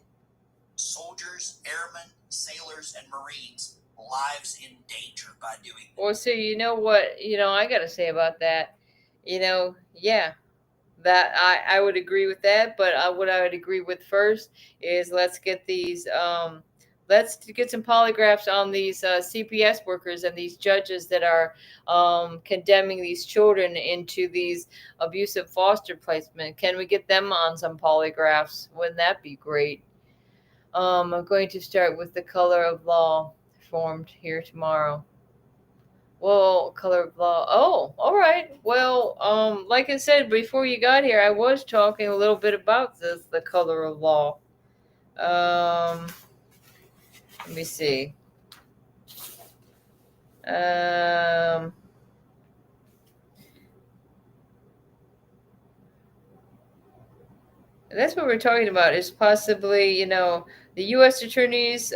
soldiers, airmen, sailors, and Marines' lives in danger by doing that. Well, so you know what, I got to say about that, that I would agree with that. But what I would agree with first is let's get these, let's get some polygraphs on these CPS workers and these judges that are condemning these children into these abusive foster placement. Can we get them on some polygraphs? Wouldn't that be great? I'm going to start with the color of law formed here tomorrow. Well, color of law. Oh, all right. Well, like I said before you got here, I was talking a little bit about the color of law. Let me see. That's what we're talking about, is possibly, the U.S. attorneys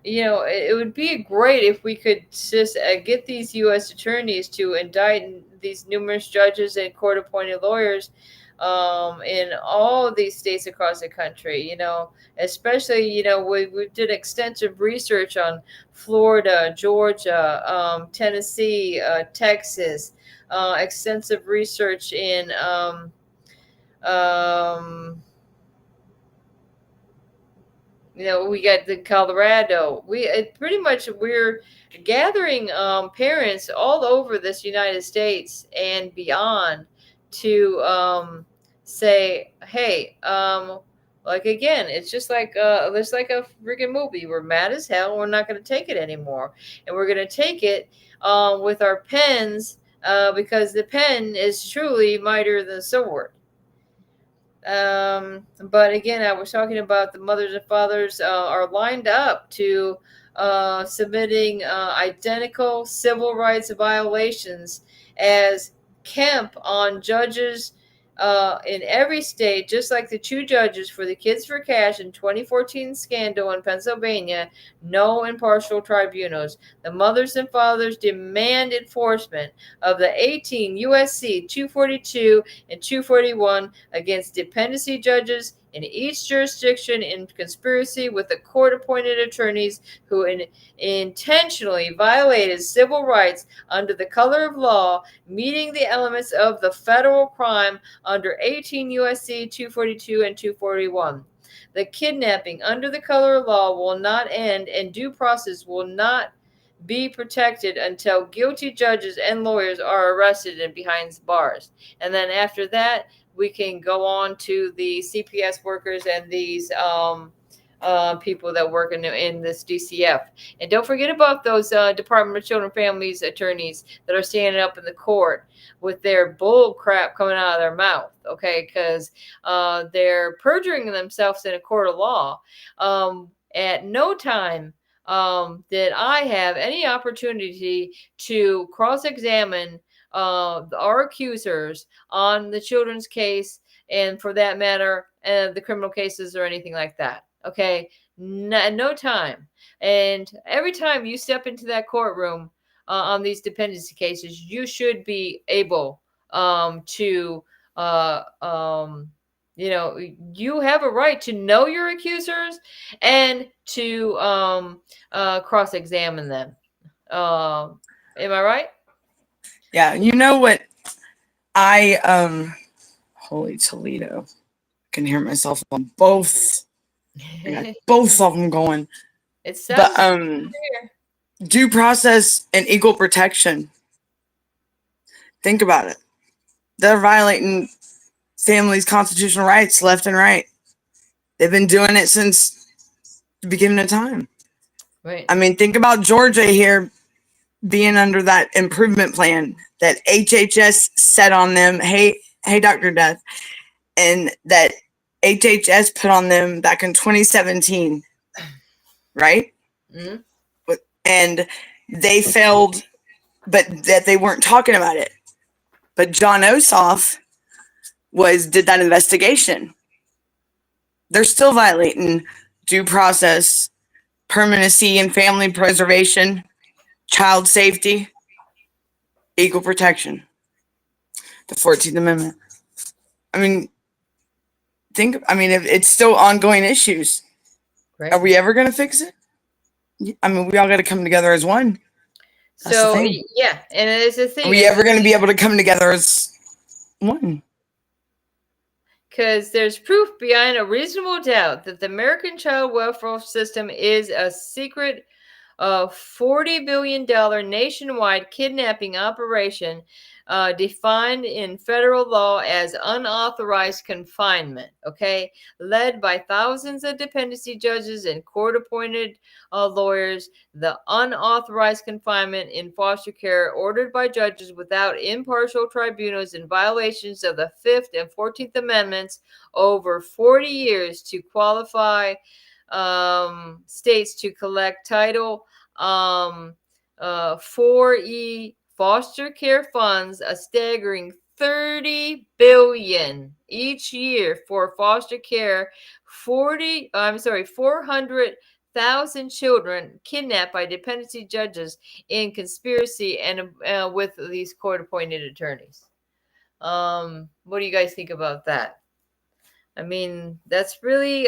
it would be great if we could just get these U.S. attorneys to indict these numerous judges and court-appointed lawyers in all of these states across the country, especially, we did extensive research on Florida, Georgia, Tennessee, Texas, extensive research in We got the Colorado. Pretty much we're gathering parents all over this United States and beyond to say, hey, like again, it's just like it's like a freaking movie. We're mad as hell. We're not going to take it anymore, and we're going to take it with our pens because the pen is truly mightier than the sword. But again, I was talking about the mothers and fathers are lined up to submitting identical civil rights violations as Kemp on judges in every state, just like the two judges for the Kids for Cash in 2014 scandal in Pennsylvania, no impartial tribunals. The mothers and fathers demand enforcement of the 18 USC 242 and 241 against dependency judges in each jurisdiction in conspiracy with the court-appointed attorneys who intentionally violated civil rights under the color of law, meeting the elements of the federal crime under 18 USC 242 and 241. The kidnapping under the color of law will not end, and due process will not be protected until guilty judges and lawyers are arrested and behind bars. And then after that, we can go on to the CPS workers and these people that work in this DCF. And don't forget about those Department of Children and Families attorneys that are standing up in the court with their bull crap coming out of their mouth, okay? Because they're perjuring themselves in a court of law. At no time did I have any opportunity to cross-examine our accusers on the children's case, and for that matter, the criminal cases or anything like that. Okay, no time. And every time you step into that courtroom on these dependency cases, you should be able to, you have a right to know your accusers and to cross-examine them. Am I right? Yeah, you know what? Holy Toledo. I can hear myself on both. I got both of them going. It sounds but due process and equal protection. Think about it. They're violating families' constitutional rights left and right. They've been doing it since the beginning of time. Right. I mean, think about Georgia here being under that improvement plan that HHS set on them. Hey, Dr. Death. And that HHS put on them back in 2017. Right? Mm-hmm. And they failed, but that they weren't talking about it. But John Ossoff did that investigation. They're still violating due process, permanency and family preservation, child safety, equal protection, the 14th Amendment. I mean, it's still ongoing issues. Right. Are we ever going to fix it? I mean, we all got to come together as one. That's so, yeah, and it's a thing. Are we ever going to be able to come together as one? Because there's proof beyond a reasonable doubt that the American child welfare system is a secret $40 billion nationwide kidnapping operation defined in federal law as unauthorized confinement, okay, led by thousands of dependency judges and court-appointed lawyers. The unauthorized confinement in foster care ordered by judges without impartial tribunals in violations of the 5th and 14th Amendments over 40 years to qualify states to collect Title 4E foster care funds, a staggering $30 billion each year for foster care. 400,000 children kidnapped by dependency judges in conspiracy and with these court-appointed attorneys. What do you guys think about that? I mean, that's really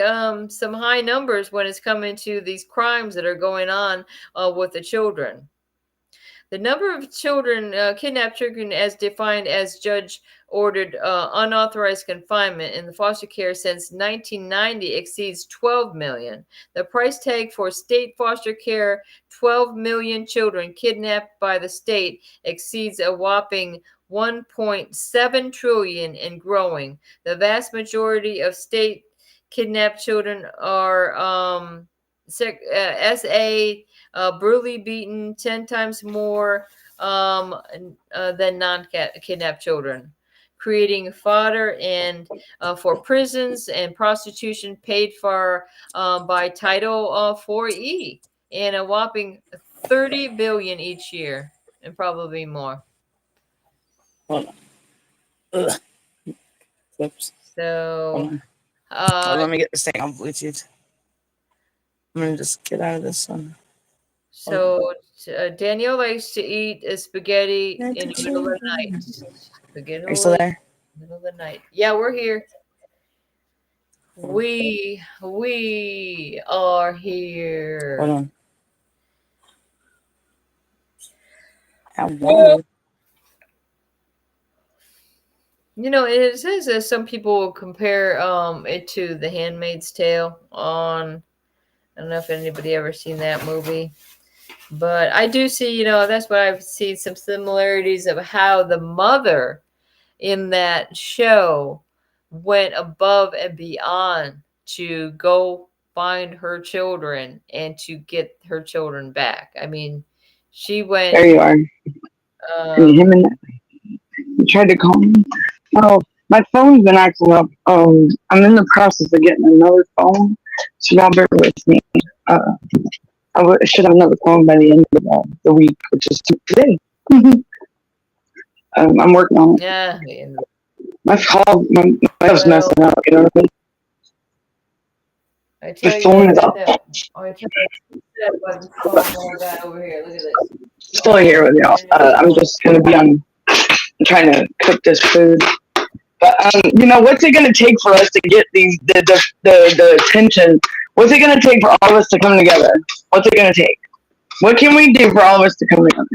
some high numbers when it's coming to these crimes that are going on with the children. The number of children, kidnapped children as defined as judge ordered unauthorized confinement in the foster care since 1990 exceeds 12 million. The price tag for state foster care, 12 million children kidnapped by the state, exceeds a whopping 1.7 trillion and growing. The vast majority of state kidnapped children are SA brutally beaten 10 times more than non-kidnapped children, creating fodder and for prisons and prostitution paid for by Title 4E, and a whopping 30 billion each year, and probably more. Hold on. Ugh. Whoops. So, let me get this thing on Bluetooth. I'm gonna just get out of this one. So Danielle likes to eat spaghetti in the middle of the night. Spaghetti. Are you still there? Middle of the night. Yeah, we're here. We are here. Hold on. How long? You know, it says that some people will compare it to The Handmaid's Tale on. I don't know if anybody ever seen that movie. But I do see, you know, that's what I've seen some similarities of how the mother in that show went above and beyond to go find her children and to get her children back. I mean, she went. There you are. Him and you tried to call me. Oh, my phone's been acting up. I'm in the process of getting another phone, so y'all bear with me. I should have another phone by the end of the week, which is today. I'm working on it. Yeah. My phone's messing up, you know what I mean? I tell the phone is up. Over here. Look at this. Still here with y'all. I'm just gonna be on. I'm trying to cook this food. But you know, what's it gonna take for us to get the attention? What's it gonna take for all of us to come together? What's it gonna take? What can we do for all of us to come together?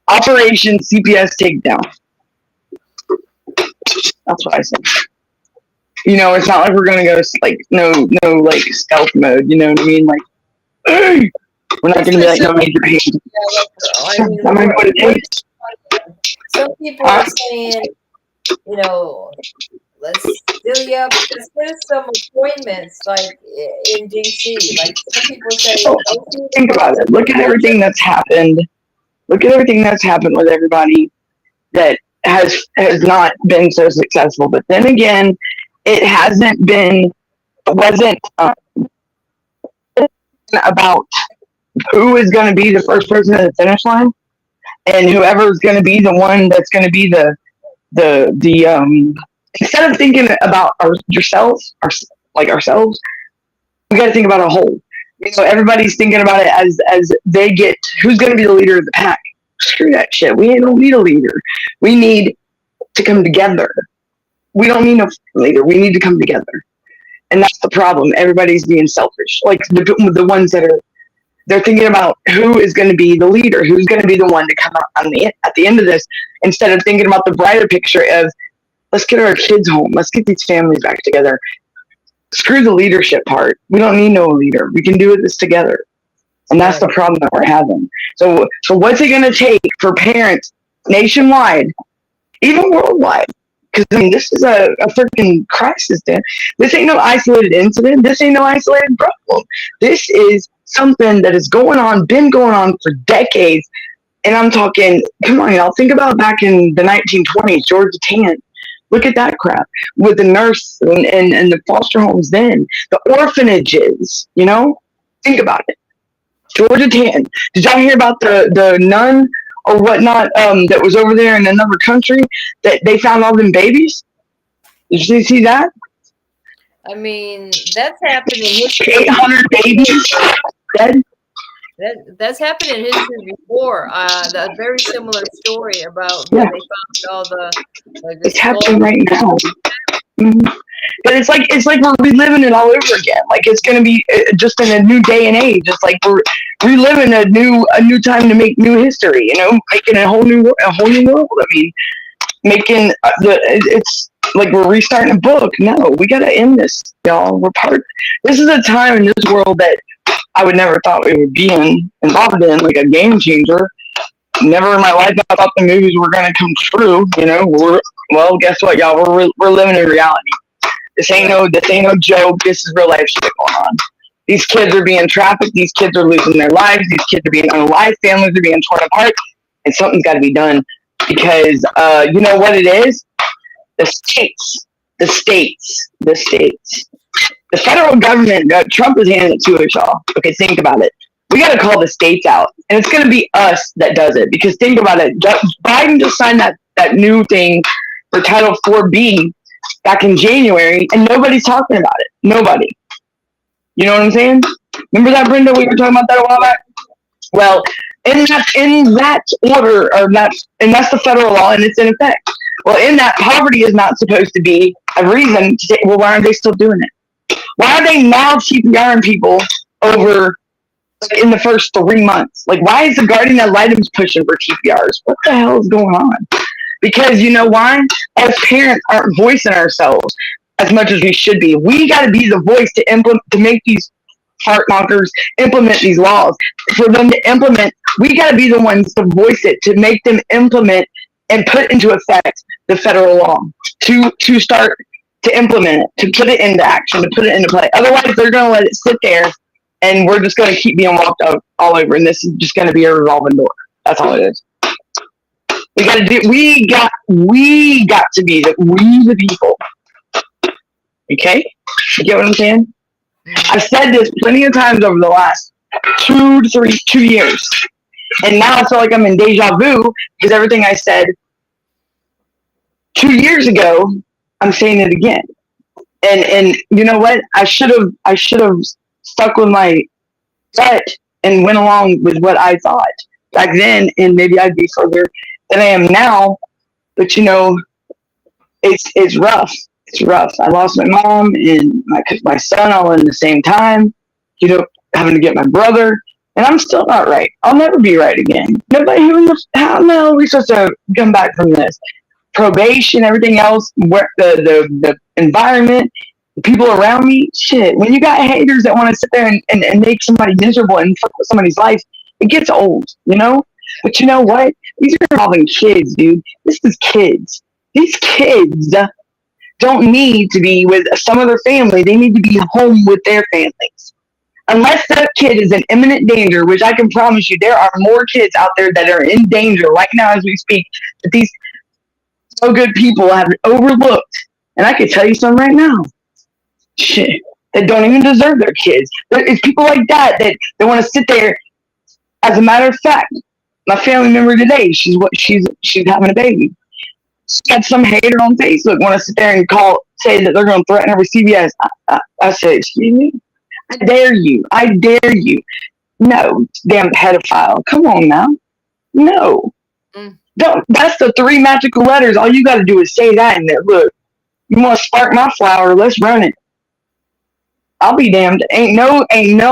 Operation CPS Takedown. That's what I said. You know, it's not like we're gonna go like no like stealth mode. You know what I mean? Like, hey! We're not gonna be like no major hate. That might be what it takes. Some people are saying, you know, let's fill you up. Let's get some appointments, like in DC. Like some people say, think about it. Look at everything that's happened. Look at everything that's happened with everybody that has not been so successful. But then again, it wasn't about who is going to be the first person to the finish line, and whoever is going to be the one that's going to be the instead of thinking about ourselves, we got to think about a whole. You know, everybody's thinking about it as they get who's going to be the leader of the pack. Screw that shit. We don't need a leader. We need to come together. We don't need no leader. We need to come together, and that's the problem. Everybody's being selfish. Like the ones that they're thinking about who is going to be the leader, who's going to be the one to come out at the end of this, instead of thinking about the brighter picture of let's get our kids home, let's get these families back together. Screw the leadership part. We don't need no leader. We can do this together. And that's the problem that we're having. So what's it going to take for parents nationwide, even worldwide? Because, I mean, this is a freaking crisis, Dan. This ain't no isolated incident. This ain't no isolated problem. This is something that is been going on for decades. And I'm talking, come on, y'all. Think about back in the 1920s, Georgia Tann. Look at that crap with the nurse and the foster homes then. The orphanages, you know? Think about it. Georgia Tann. Did y'all hear about the nun or whatnot that was over there in another country that they found all them babies? Did you see that? I mean, that's happened in history. 800 babies dead. That's happened in history before. A very similar story about when they found all the. It's happening right now. Mm-hmm. But it's like we're reliving it all over again. Like it's gonna be just in a new day and age. It's like we're reliving a new time to make new history. You know, making a whole new world. I mean, making it's like we're restarting a book. No, we gotta end this, y'all. This is a time in this world that I would never thought we would be involved in, like a game changer. Never in my life I thought the movies were gonna come true. You know, well, guess what, y'all? We're living in reality. This ain't no joke. This is real life shit going on. These kids are being trafficked. These kids are losing their lives. These kids are being unalived. Families are being torn apart. And something's got to be done because you know what it is? The states. The federal government. Trump is handing it to us, y'all. Okay, think about it. We got to call the states out, and it's going to be us that does it. Because think about it. Biden just signed that new thing for Title 4B. Back in January, and nobody's talking about it. Nobody. You know what I'm saying? Remember that, Brenda? We were talking about that a while back. Well, in that order, and that's the federal law, and it's in effect. Well, in that, poverty is not supposed to be a reason to say, well, why aren't they still doing it? Why are they now CPRing people over in the first 3 months? Like, why is the guardian ad litem's pushing for TPRs? What the hell is going on? Because you know why? As parents aren't voicing ourselves as much as we should be. We got to be the voice to make these heart knockers implement these laws. For them to implement, we got to be the ones to voice it, to make them implement and put into effect the federal law, to start to implement it, to put it into action, to put it into play. Otherwise, they're going to let it sit there, and we're just going to keep being walked up all over, and this is just going to be a revolving door. That's all it is. We got to be the people. Okay? You get what I'm saying? I've said this plenty of times over the last 2 years. And now I feel like I'm in deja vu because everything I said 2 years ago, I'm saying it again. And you know what? I should have stuck with my gut and went along with what I thought back then, and maybe I'd be further than I am now. But you know, it's rough. It's rough. I lost my mom and my son all in the same time. You know, having to get my brother, and I'm still not right. I'll never be right again. Nobody. How the hell are we supposed to come back from this? Probation, everything else, the environment, the people around me. Shit. When you got haters that want to sit there and make somebody miserable and fuck with somebody's life, it gets old. You know. But you know what? These are involving kids, dude. This is kids. These kids don't need to be with some other family. They need to be home with their families. Unless that kid is in imminent danger, which I can promise you there are more kids out there that are in danger right now as we speak, that these so good people have overlooked. And I can tell you some right now. Shit. That don't even deserve their kids. It's people like that want to sit there. As a matter of fact, my family member today, she's having a baby. She had some hater on Facebook want to sit there and say that they're going to threaten her with CPS. I said, excuse me? I dare you. No, damn pedophile. Come on now. No. Don't. That's the 3 magical letters. All you got to do is say that in there. Look, you want to spark my flower? Let's run it. I'll be damned. Ain't nobody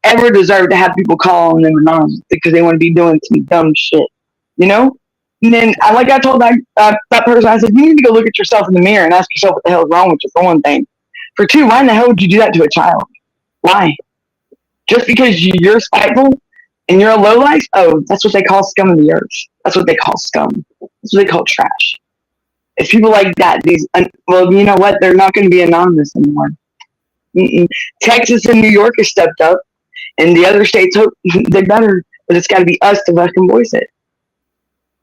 ever deserve to have people calling them anonymous because they want to be doing some dumb shit, you know? And then, like I told that person, I said, you need to go look at yourself in the mirror and ask yourself what the hell is wrong with you, for one thing. For 2, why in the hell would you do that to a child? Why? Just because you're spiteful and you're a lowlife? Oh, that's what they call scum of the earth. That's what they call scum. That's what they call trash. If people like that, well, you know what? They're not going to be anonymous anymore. Texas and New York have stepped up. And the other states hope they better, but it's got to be us to fucking voice it.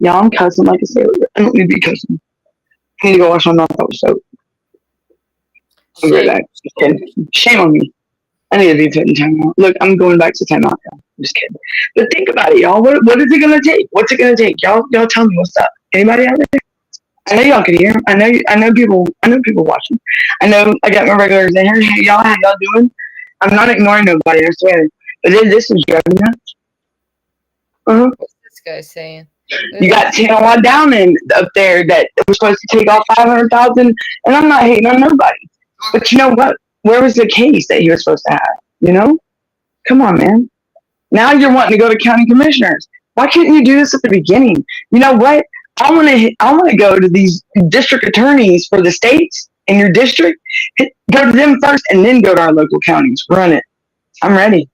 Yeah, I'm cussing like a sailor. I don't need to be cussing. I need to go wash my mouth out with soap. I'll be right back. Just kidding. Shame on me. I need to be put in timeout. Look, I'm going back to timeout now. I'm just kidding. But think about it, y'all. What is it gonna take? What's it gonna take? Y'all tell me what's up. Anybody out there? I know y'all can hear. I know people watching. I know I got my regulars in here. Hey, y'all, how y'all doing? I'm not ignoring nobody, I swear. But this is driving me nuts. What's this guy saying? You got Tanawa Downing up there that was supposed to take off 500,000, and I'm not hating on nobody. But you know what? Where was the case that he was supposed to have? You know? Come on, man. Now you're wanting to go to county commissioners. Why couldn't you do this at the beginning? You know what? I want to go to these district attorneys for the states in your district. Go to them first, and then go to our local counties. Run it. I'm ready.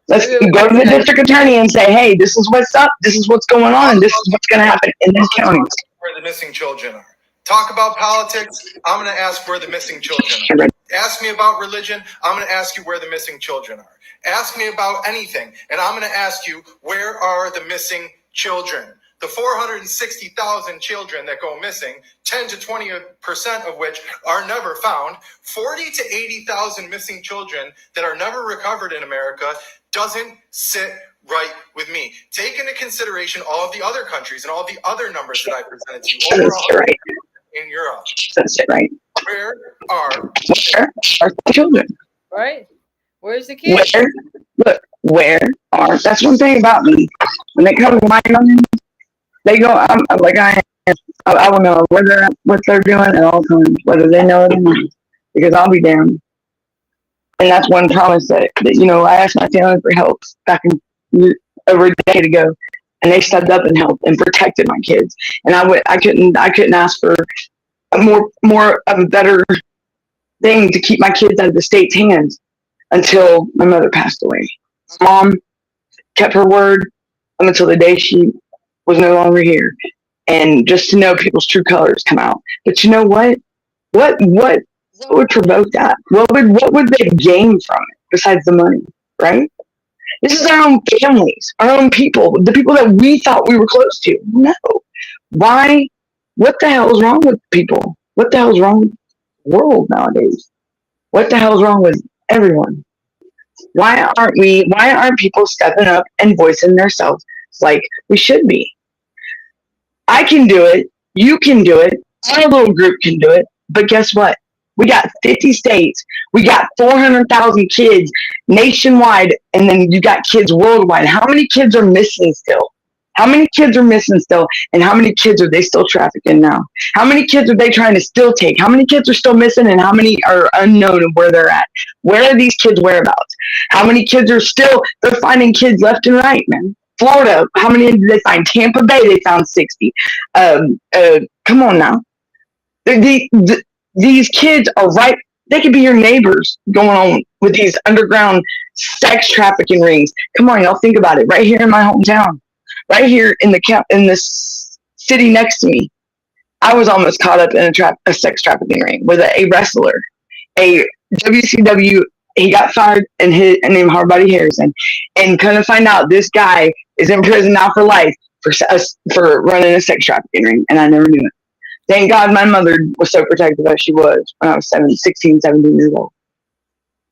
Let's go to the district attorney and say, hey, this is what's up, this is what's going on, and this is what's going to happen in this county. Where the missing children are. Talk about politics, I'm going to ask where the missing children are. Ask me about religion, I'm going to ask you where the missing children are. Ask me about anything, and I'm going to ask you, where are the missing children? The 460,000 children that go missing, 10 to 20% of which are never found, 40 to 80,000 missing children that are never recovered in America, doesn't sit right with me. Take into consideration all of the other countries and all the other numbers that I presented to you overall in Europe. That's it, right? Where are the children? Right? Where's the kids? Where are? That's one thing about me. When they come to my youngins, they go. I'm like I am. I will know what they're doing at all times, whether they know it or not, because I'll be damned. And that's one promise that I asked my family for help back over a decade ago, and they stepped up and helped and protected my kids. And I couldn't ask for a more of a better thing to keep my kids out of the state's hands until my mother passed away. Mom kept her word up until the day she was no longer here, and just to know people's true colors come out. But you know what? What would provoke that? What would they gain from it besides the money, right? This is our own families, our own people, the people that we thought we were close to. No. Why? What the hell is wrong with people? What the hell is wrong with the world nowadays? What the hell is wrong with everyone? Why aren't people stepping up and voicing themselves like we should be? I can do it. You can do it. Our little group can do it. But guess what? We got 50 states. We got 400,000 kids nationwide, and then you got kids worldwide. How many kids are missing still? How many kids are missing still? And how many kids are they still trafficking now? How many kids are they trying to still take? How many kids are still missing, and how many are unknown of where they're at? Where are these kids' whereabouts? How many kids are still, they're finding kids left and right, man. Florida, how many did they find? Tampa Bay, they found 60. Come on now. These kids are right. They could be your neighbors going on with these underground sex trafficking rings. Come on, y'all, think about it. Right here in my hometown, right here in the city next to me, I was almost caught up in a sex trafficking ring with a wrestler, a WCW. He got fired and named Hardbody Harrison, and kind of find out this guy is in prison now for life for running a sex trafficking ring, and I never knew it. Thank God my mother was so protective as she was when I was 16, 17 years old.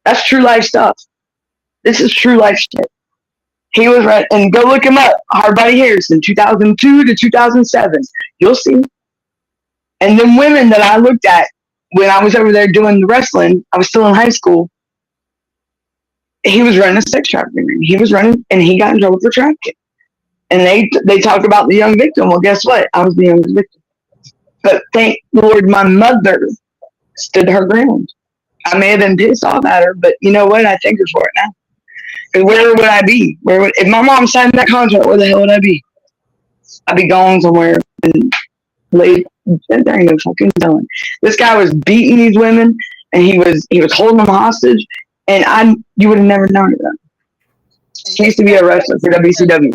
That's true life stuff. This is true life shit. He was right, and go look him up. Hardbody Harrison, 2002 to 2007. You'll see. And the women that I looked at when I was over there doing the wrestling, I was still in high school. He was running a sex trafficking ring. He was running, and he got in trouble for trafficking. And they talk about the young victim. Well, guess what? I was the youngest victim. But thank Lord my mother stood her ground. I may have been pissed off at her, but you know what? I thank her for it now. Because where would I be? If my mom signed that contract, where the hell would I be? I'd be gone somewhere and laid. There ain't no fucking telling. This guy was beating these women, and he was holding them hostage, and you would have never known that. He used to be a wrestler for WCW.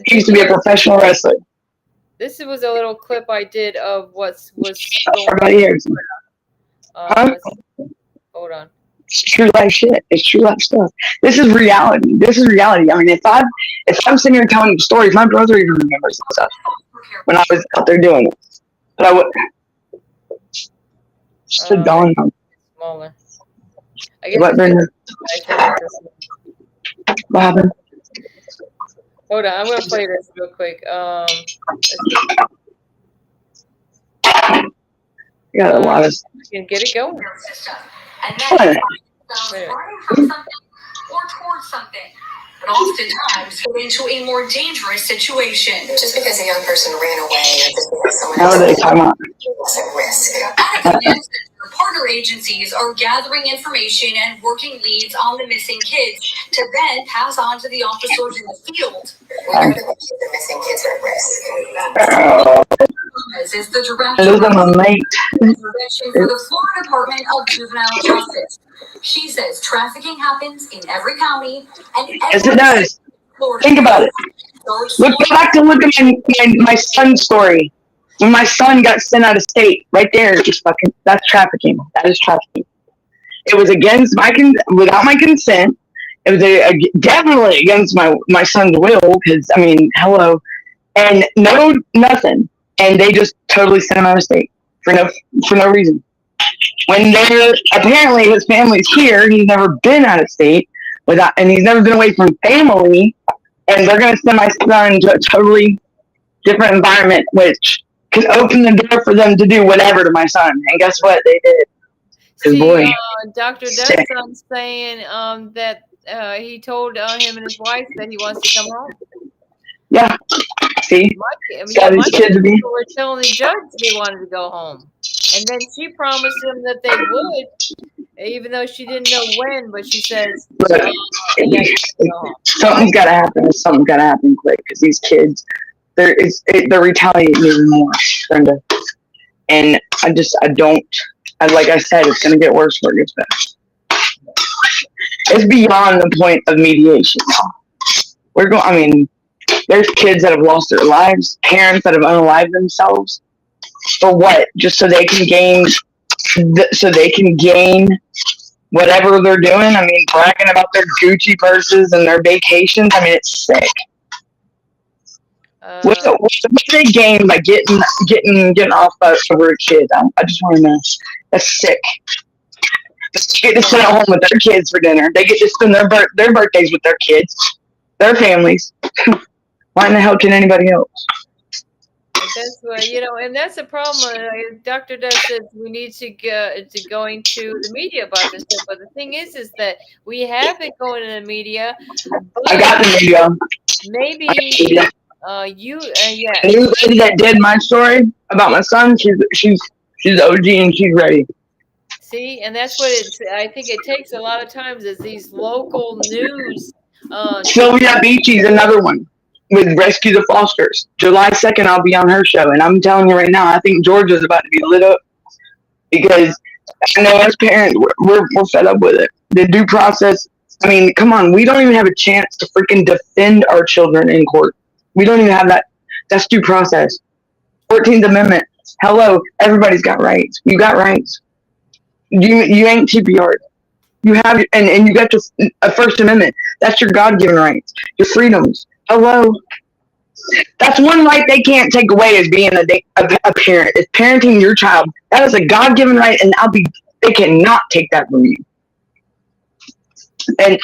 He used to be a professional wrestler. This was a little clip I did of what's Everybody here. Hold on. It's true life shit. It's true life stuff. This is reality. I mean, if I'm sitting here telling you stories, my brother even remembers this stuff when I was out there doing it. But I would. Just dawn on. Smaller. What, Brenda? What happened? Hold on, I'm gonna play this real quick. You got a lot of. You can get it going. And then from something or towards something. but oftentimes get into a more dangerous situation. Just because a young person ran away or just because someone How are they talking about? was at risk. At a command center, partner agencies are gathering information and working leads on the missing kids to then pass on to the officers in the field. We know that when the missing kids are at risk. Is the director of intervention for the Florida Department of Juvenile Justice. She says trafficking happens in every county and Yes, it does. Think about it. Look at my son's story. When my son got sent out of state, right there, that's trafficking. That is trafficking. It was against without my consent. It was definitely against my son's will, because, I mean, hello. And nothing. And they just totally sent him out of state for no reason. When apparently his family's here, he's never been out of state and he's never been away from family, and they're gonna send my son to a totally different environment, which could open the door for them to do whatever to my son. And guess what? They did. See, boy, Dr. Dunson's saying that he told him and his wife that he wants to come home. Yeah. See? My kids were telling the judge they wanted to go home. And then she promised him that they would, even though she didn't know when, but she says, something's got to happen. Something's got to happen quick, because these kids, they're retaliating even more, Brenda. And like I said, it's going to get worse before it gets better. It's beyond the point of mediation now. There's kids that have lost their lives, parents that have unalived themselves. For what? Just so they can gain whatever they're doing. I mean, bragging about their Gucci purses and their vacations. I mean, it's sick. What do they gain by getting off over kids? I just want to know. That's sick. They get to sit at home with their kids for dinner. They get to spend their birthdays with their kids, their families. Why in the hell can anybody else? That's what, and that's the problem. Dr. Dutt says we need to going to the media about this stuff. But the thing is that we have been going to the media. I got the media. Maybe you, yeah. The new lady that did my story about my son, she's OG and she's ready. See, and that's what I think it takes a lot of times is these local news. Sylvia Beachy's another one. With Rescue the Fosters. July 2nd, I'll be on her show. And I'm telling you right now, I think Georgia's about to be lit up. Because I know as parents, we're fed up with it. The due process, I mean, come on. We don't even have a chance to freaking defend our children in court. We don't even have that. That's due process. 14th Amendment. Hello, everybody's got rights. You got rights. You ain't TPR. You have, and you got a First Amendment. That's your God-given rights. Your freedoms. Hello. That's one right they can't take away as being a parent. Is parenting your child. That is a God-given right, and they cannot take that from you. And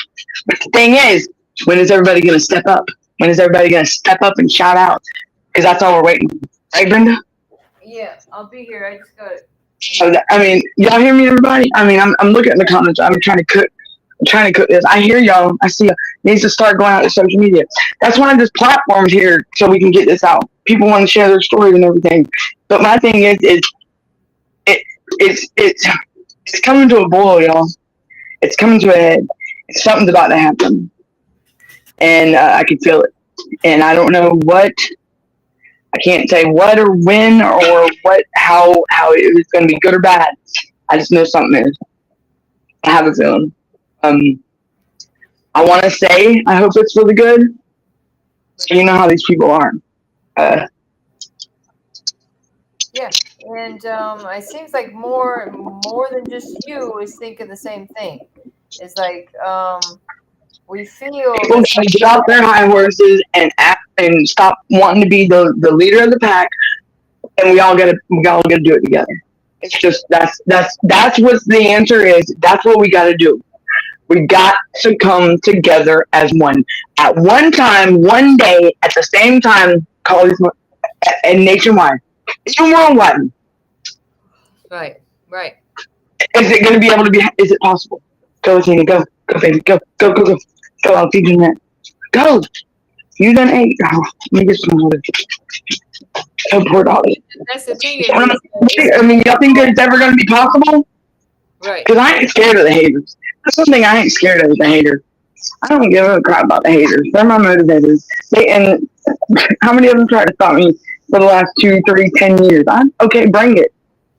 the thing is, when is everybody going to step up? When is everybody going to step up and shout out? Because that's all we're waiting for. Right, Brenda? Yeah, I'll be here. I just got it. So y'all hear me, everybody? I'm looking at the comments. I'm trying to cook this. I hear y'all. I see y'all. It needs to start going out to social media. That's why this platform's here, so we can get this out. People want to share their stories and everything. But my thing is it's coming to a boil, y'all. It's coming to a head. Something's about to happen, and I can feel it. And I don't know what. I can't say what or when or what, how it was going to be good or bad. I just know something is. I have a feeling. I want to say I hope it's really good. You know how these people are. Yeah, and it seems like more than just you is thinking the same thing. It's like we feel people should get off their high horses and act and stop wanting to be the leader of the pack, and we all gotta do it together. It's just that's what the answer is. That's what we gotta do. We got to come together as one at one time, one day, at the same time. Call these and nationwide, even worldwide. Right. Is it going to be able to be? Is it possible? Go, Athena, go, baby, go. I'll feed you that. Go. You done ate. Oh, let me get some water. Oh, poor doggy. That's the thing. I mean, y'all think it's ever going to be possible? Right. Because I ain't scared of the haters. That's something I ain't scared of, the haters. I don't give a crap about the haters. They're my motivators. And how many of them tried to stop me for the last 2, 3, 10 years? Okay, bring it.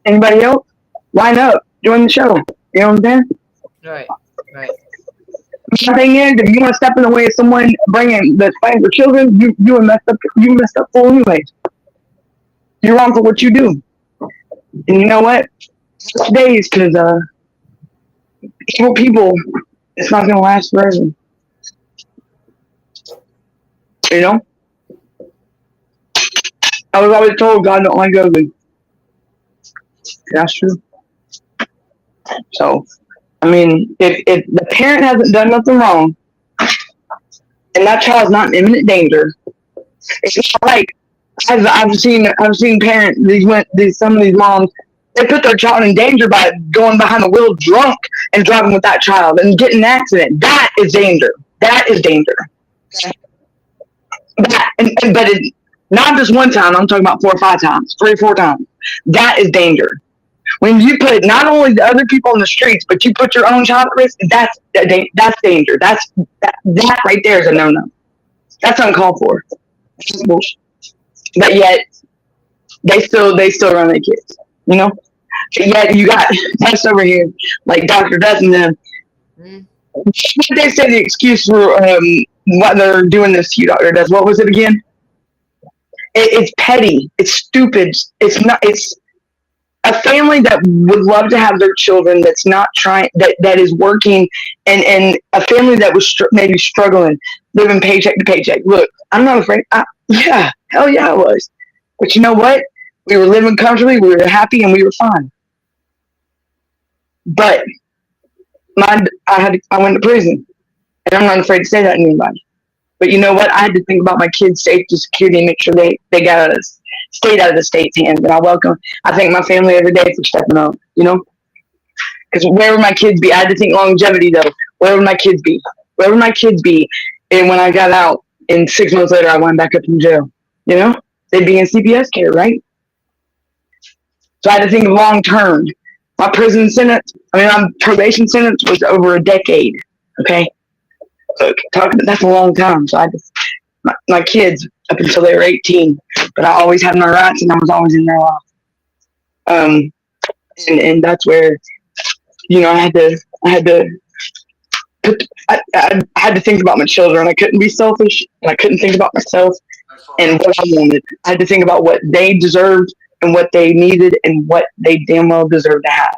Anybody else? Line up. Join the show. You know what I'm saying? Right. Right. The thing is, if you want to step in the way of someone bringing the fight for children, you messed up. You messed up full anyway. You're wrong for what you do. And you know what? Days, because evil people, it's not going to last forever. You know? I was always told God don't like ugly. That's true. So, I mean, if the parent hasn't done nothing wrong, and that child's not in imminent danger, it's not like I've seen parents, some of these moms, they put their child in danger by going behind the wheel drunk and driving with that child and getting an accident. That is danger. That is danger. But not just one time. I'm talking about 4 or 5 times, 3 or 4 times. That is danger. When you put not only the other people in the streets, but you put your own child at risk, that's danger. That right there is a no-no. That's uncalled for. But yet they still run their kids, you know. But yet you got us over here like Dr. Death and them. They say the excuse for what they're doing this to you, Dr. Death. What was it again? It's petty. It's stupid. It's not. It's a family that would love to have their children that's not trying, that is working, and a family that was maybe struggling, living paycheck to paycheck. Look, I'm not afraid. Yeah, hell yeah, I was. But you know what? We were living comfortably, we were happy, and we were fine. But I went to prison, and I'm not afraid to say that to anybody. But you know what? I had to think about my kids' safety, security, and make sure they stayed out of the state's hands. And I thank my family every day for stepping up, you know? Because where would my kids be? I had to think longevity, though. Where would my kids be? Where would my kids be? And when I got out, and 6 months later, I went back up in jail, you know? They'd be in CPS care, right? So I had to think of long term. My probation sentence was over a decade, okay? So that's a long time. So my kids up until they were 18, but I always had my rights and I was always in their life. And that's where, you know, I had to think about my children. I couldn't be selfish, and I couldn't think about myself and what I wanted. I had to think about what they deserved and what they needed and what they damn well deserved to have.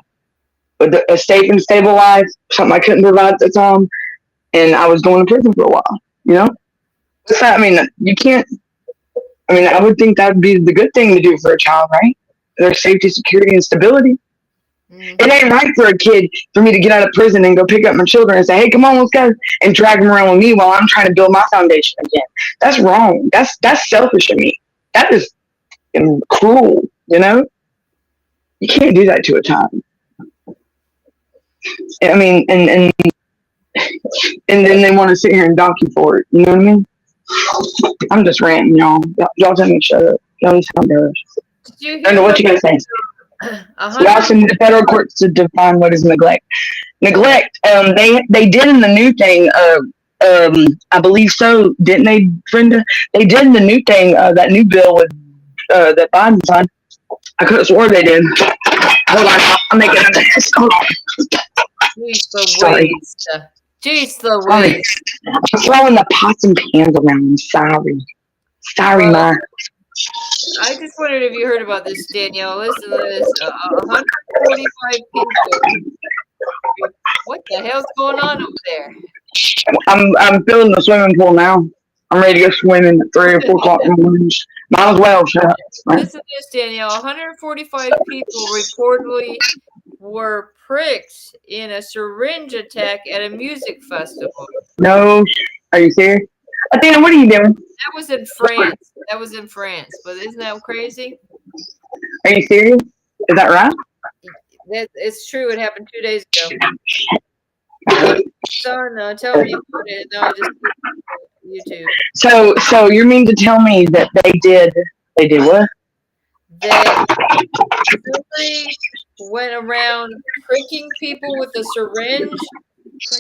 But a safe and stable life, something I couldn't provide at the time, and I was going to prison for a while, you know? I mean, you can't, I would think that would be the good thing to do for a child, right? Their safety, security, and stability. Mm-hmm. It ain't right for a kid for me to get out of prison and go pick up my children and say, hey, come on, let's go, and drag them around with me while I'm trying to build my foundation again. That's wrong. That's selfish of me. That is cruel, you know? You can't do that to a child. I mean, and then they want to sit here and dock you for it. You know what I mean? I'm just ranting, y'all. Y'all tell me to shut up. Y'all sound embarrassed. I don't know what you guys say. Y'all send the federal courts to define what is neglect. Neglect. They did in the new thing. I believe so, didn't they, Brenda? They did in the new thing. That new bill with that Biden signed. I could have swore they did. Hold on, I'm making a mess. Hold on. Jeez Louise. I'm throwing the pots and pans around. Sorry, Ma. I just wondered if you heard about this, Danielle. Listen to this. 145 people. What the hell's going on over there? I'm filling the swimming pool now. I'm ready to go swimming at 3 or 4 o'clock in the morning. Might as well, shut up. Listen to this, Danielle. 145 people reportedly were pricked in a syringe attack at a music festival. No, are you serious? Athena, what are you doing? That was in France. But isn't that crazy? Are you serious? Is that right? It's true. It happened 2 days ago. Son, tell me about it. No, just YouTube. So you mean to tell me that they did what? Somebody went around pricking people with a syringe.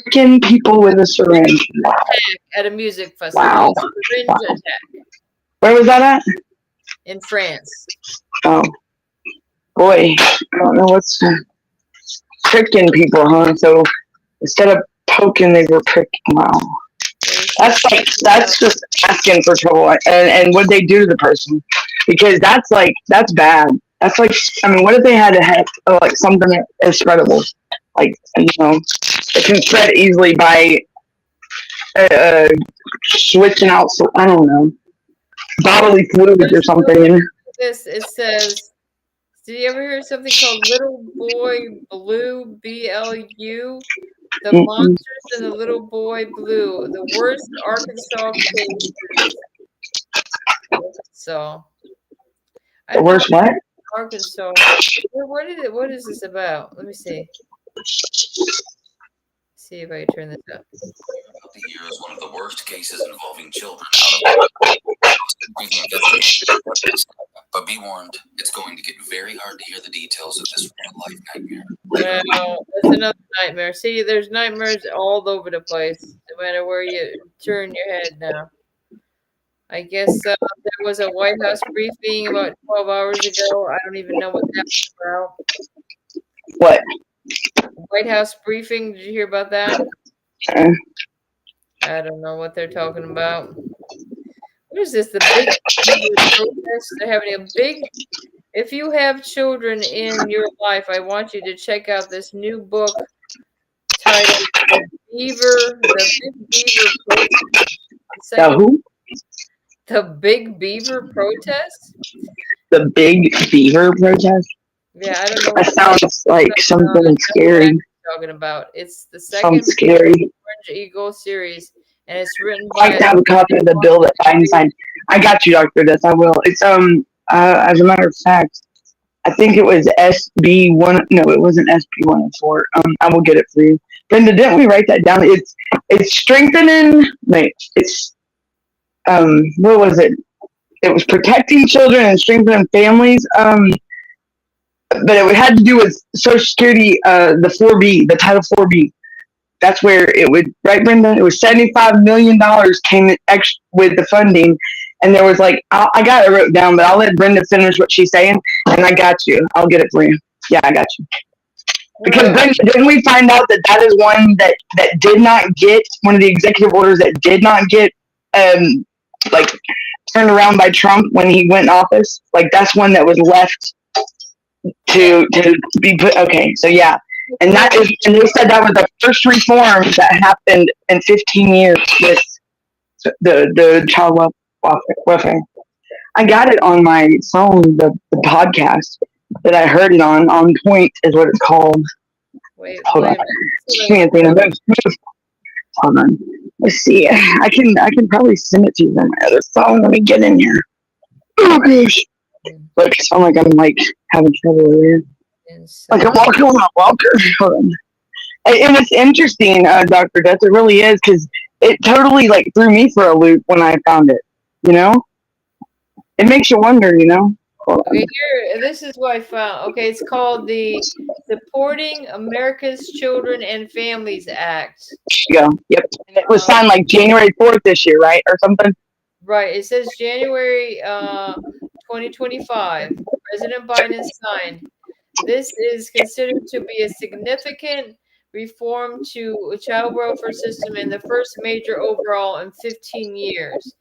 Pricking people with a syringe. At a music festival. Wow. Syringe Wow. attack. Where was that at? In France. Oh. Boy, I don't know what's pricking people, huh? So instead of poking, they were pricking. Wow. That's just asking for trouble. And what they do to the person? Because that's bad. That's like, I mean, what if they had to have like something that is spreadable? Like, you know, it can spread easily by switching out, so I don't know, bodily fluids or something. It says, did you ever hear something called Little Boy Blue, BLU? The Monsters and the Little Boy Blue, the worst Arkansas cases. So, The worst what? Arkansas. What is this about? Let me see. See if I can turn this up. About the year is one of the worst cases involving children out of but be warned, it's going to get very hard to hear the details of this real-life nightmare. Well, that's another nightmare. See, there's nightmares all over the place, no matter where you turn your head now. I guess there was a White House briefing about 12 hours ago. I don't even know what that was about. What? White House briefing. Did you hear about that? I don't know what they're talking about. What is this? The big protest? They're having a big. If you have children in your life, I want you to check out this new book titled The Big Beaver Protest. Who? The Big Beaver Protest? The Big Beaver Protest? Yeah, I don't know. That sounds like something scary. Talking about. It's the second scary. Orange Eagle series, and it's written by. I like to have a copy of the bill that Biden signed. I got you, Dr. Death. I will. It's as a matter of fact, I think it was SB1. No, it wasn't SB104. I will get it for you, Brenda. Didn't we write that down? It's strengthening. Wait, it's what was it? It was protecting children and strengthening families. But it had to do with Social Security, the 4B, the Title 4B. That's where it would, right, Brenda? It was $75 million came extra with the funding. And there was like, I got it wrote down, but I'll let Brenda finish what she's saying. And I got you. I'll get it for you. Yeah, I got you. Because Brenda, didn't we find out that is one that did not get, one of the executive orders that did not get, like, turned around by Trump when he went in office? Like, that's one that was left to be put. Okay, so yeah, and they said that was the first reform that happened in 15 years with the child welfare. I got it on my phone, the podcast that I heard it on Point is what it's called. Hold on. Hold on. Let's see. I can probably send it to you on my other phone. Let me get in here. Oh gosh. Look, I sound like I'm like having trouble over here. Like I'm walking on a walker. Hold on. And it's interesting, Dr. Death. It really is, because it totally like threw me for a loop when I found it. You know, it makes you wonder. You know. Okay, here. This is what I found. Okay, it's called the Supporting America's Children and Families Act. Yeah. Yep. And it was signed like January 4th this year, right, or something. Right. It says January 2025. President Biden signed. This is considered to be a significant reform to a child welfare system and the first major overhaul in 15 years.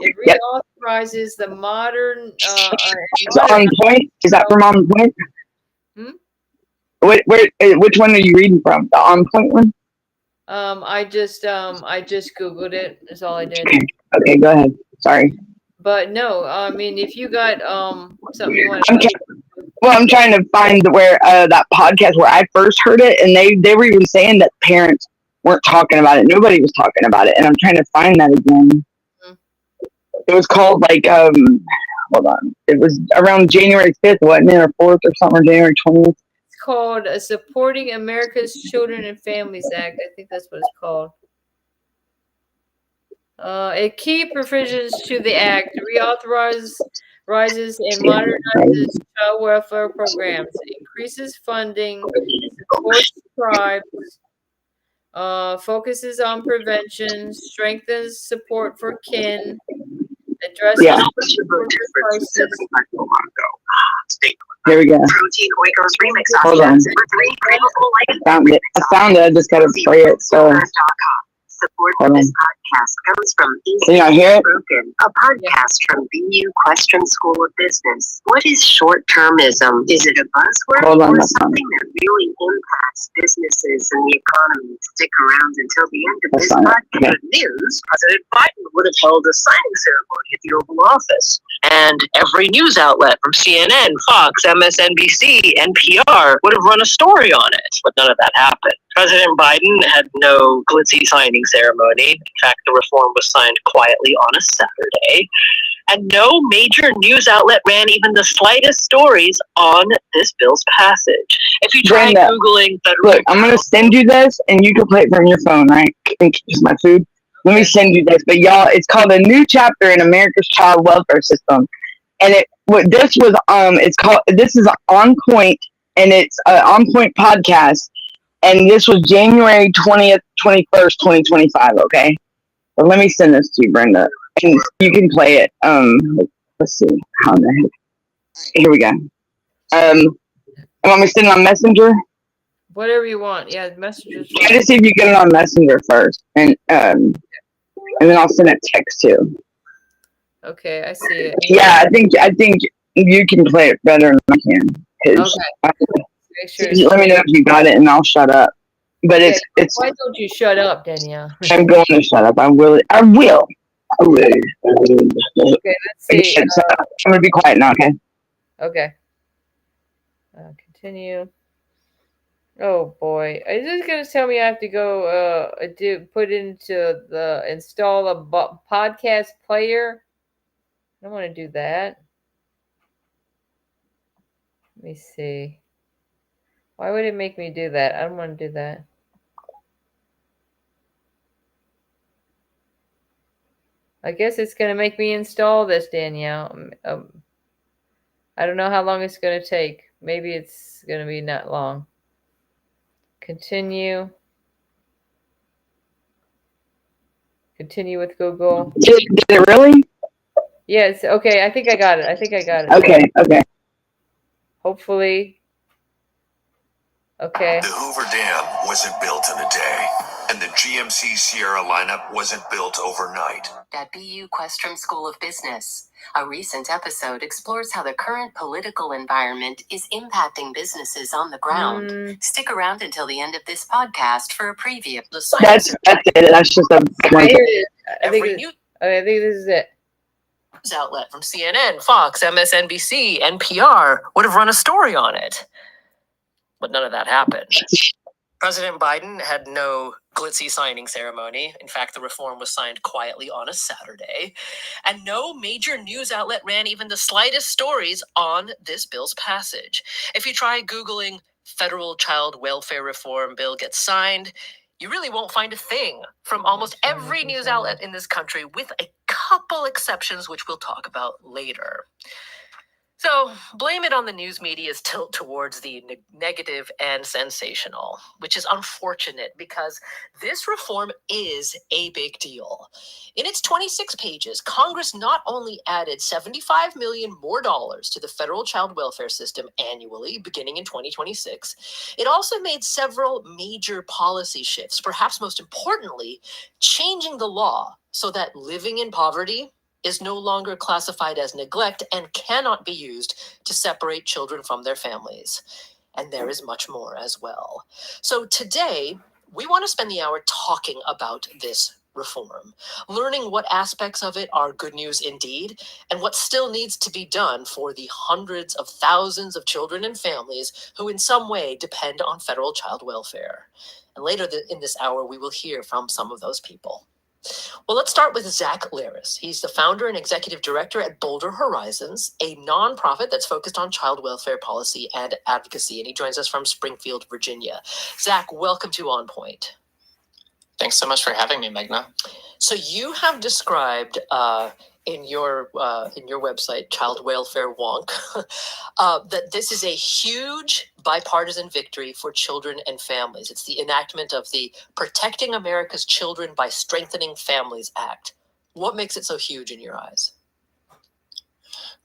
It reauthorizes the modern. On Point? Is that from On Point? Which one are you reading from? The On Point one? I just Googled it. That's all I did. Okay, go ahead. Sorry. But no, I mean, if you got something you want to. I'm trying to find where that podcast where I first heard it, and they were even saying that parents weren't talking about it. Nobody was talking about it, and I'm trying to find that again. It was called like hold on. It was around January 5th, wasn't it, or 4th or something, or January 20th. It's called Supporting America's Children and Families Act. I think that's what it's called. A key provisions to the Act reauthorizes and modernizes child welfare programs, increases funding, supports tribes, focuses on prevention, strengthens support for kin, addresses crisis. Here we go. Hold on. I found it. I just gotta play it. So. Support for this podcast comes from Can y'all hear it? A podcast from BU Question School of Business. What is short-termism? Is it a buzzword or something that really impacts businesses and the economy? Stick around until the end of this podcast. News, President Biden would have held a signing ceremony at the Oval Office. And every news outlet from CNN, Fox, MSNBC, NPR would have run a story on it. But none of that happened. President Biden had no glitzy signing ceremony. In fact, the reform was signed quietly on a Saturday. And no major news outlet ran even the slightest stories on this bill's passage. If you try Googling federal... Look, I'm going to send you this, and you can play it from your phone, right? It's my food. Let me send you this. But y'all, it's called A New Chapter in America's Child Welfare System. And this is On Point, and it's an On Point podcast. And this was January 20th, 21st, 2025, okay? But let me send this to you, Brenda. And you can play it. Let's see. How the heck? Here we go. You want me to send it on Messenger? Whatever you want. Yeah, Messenger. Try to see if you get it on Messenger first. And then I'll send it text too. Okay, I see it. Yeah, I think you can play it better than I can. Okay. Make sure let me know if you got it, and I'll shut up. But okay. it's. Why don't you shut up, Danielle? I'm going to shut up. I will. Okay, let's see. I'm going to be quiet now. Okay. Okay. Continue. Oh boy, is this going to tell me I have to go install a podcast player? I don't want to do that. Let me see. Why would it make me do that? I don't want to do that. I guess it's going to make me install this, Danielle. I don't know how long it's going to take. Maybe it's going to be not long. Continue. Continue with Google. Did it really? Yes. Okay. I think I got it. Okay. Hopefully. Okay. The Hoover Dam wasn't built in a day, and the GMC Sierra lineup wasn't built overnight. At BU Questrom School of Business, a recent episode explores how the current political environment is impacting businesses on the ground. Stick around until the end of this podcast for a preview of the site. That's it. That's just a. I think this is it. News outlet from CNN, Fox, MSNBC, NPR would have run a story on it. But none of that happened. President Biden had no glitzy signing ceremony. In fact, the reform was signed quietly on a Saturday. And no major news outlet ran even the slightest stories on this bill's passage. If you try Googling federal child welfare reform bill gets signed, you really won't find a thing from almost every news outlet in this country, with a couple exceptions, which we'll talk about later. So, blame it on the news media's tilt towards the negative and sensational, which is unfortunate because this reform is a big deal. In its 26 pages, Congress not only added $75 million more to the federal child welfare system annually, beginning in 2026, it also made several major policy shifts, perhaps most importantly, changing the law so that living in poverty is no longer classified as neglect and cannot be used to separate children from their families. And there is much more as well. So today, we want to spend the hour talking about this reform, learning what aspects of it are good news indeed, and what still needs to be done for the hundreds of thousands of children and families who in some way depend on federal child welfare. And later in this hour, we will hear from some of those people. Well, let's start with Zach Laris. He's the founder and executive director at Bolder Horizons, a nonprofit that's focused on child welfare policy and advocacy, and he joins us from Springfield, Virginia. Zach, welcome to On Point. Thanks so much for having me, Meghna. So you have described in your website, Child Welfare Wonk, that this is a huge bipartisan victory for children and families. It's the enactment of the Protecting America's Children by Strengthening Families Act. What makes it so huge in your eyes?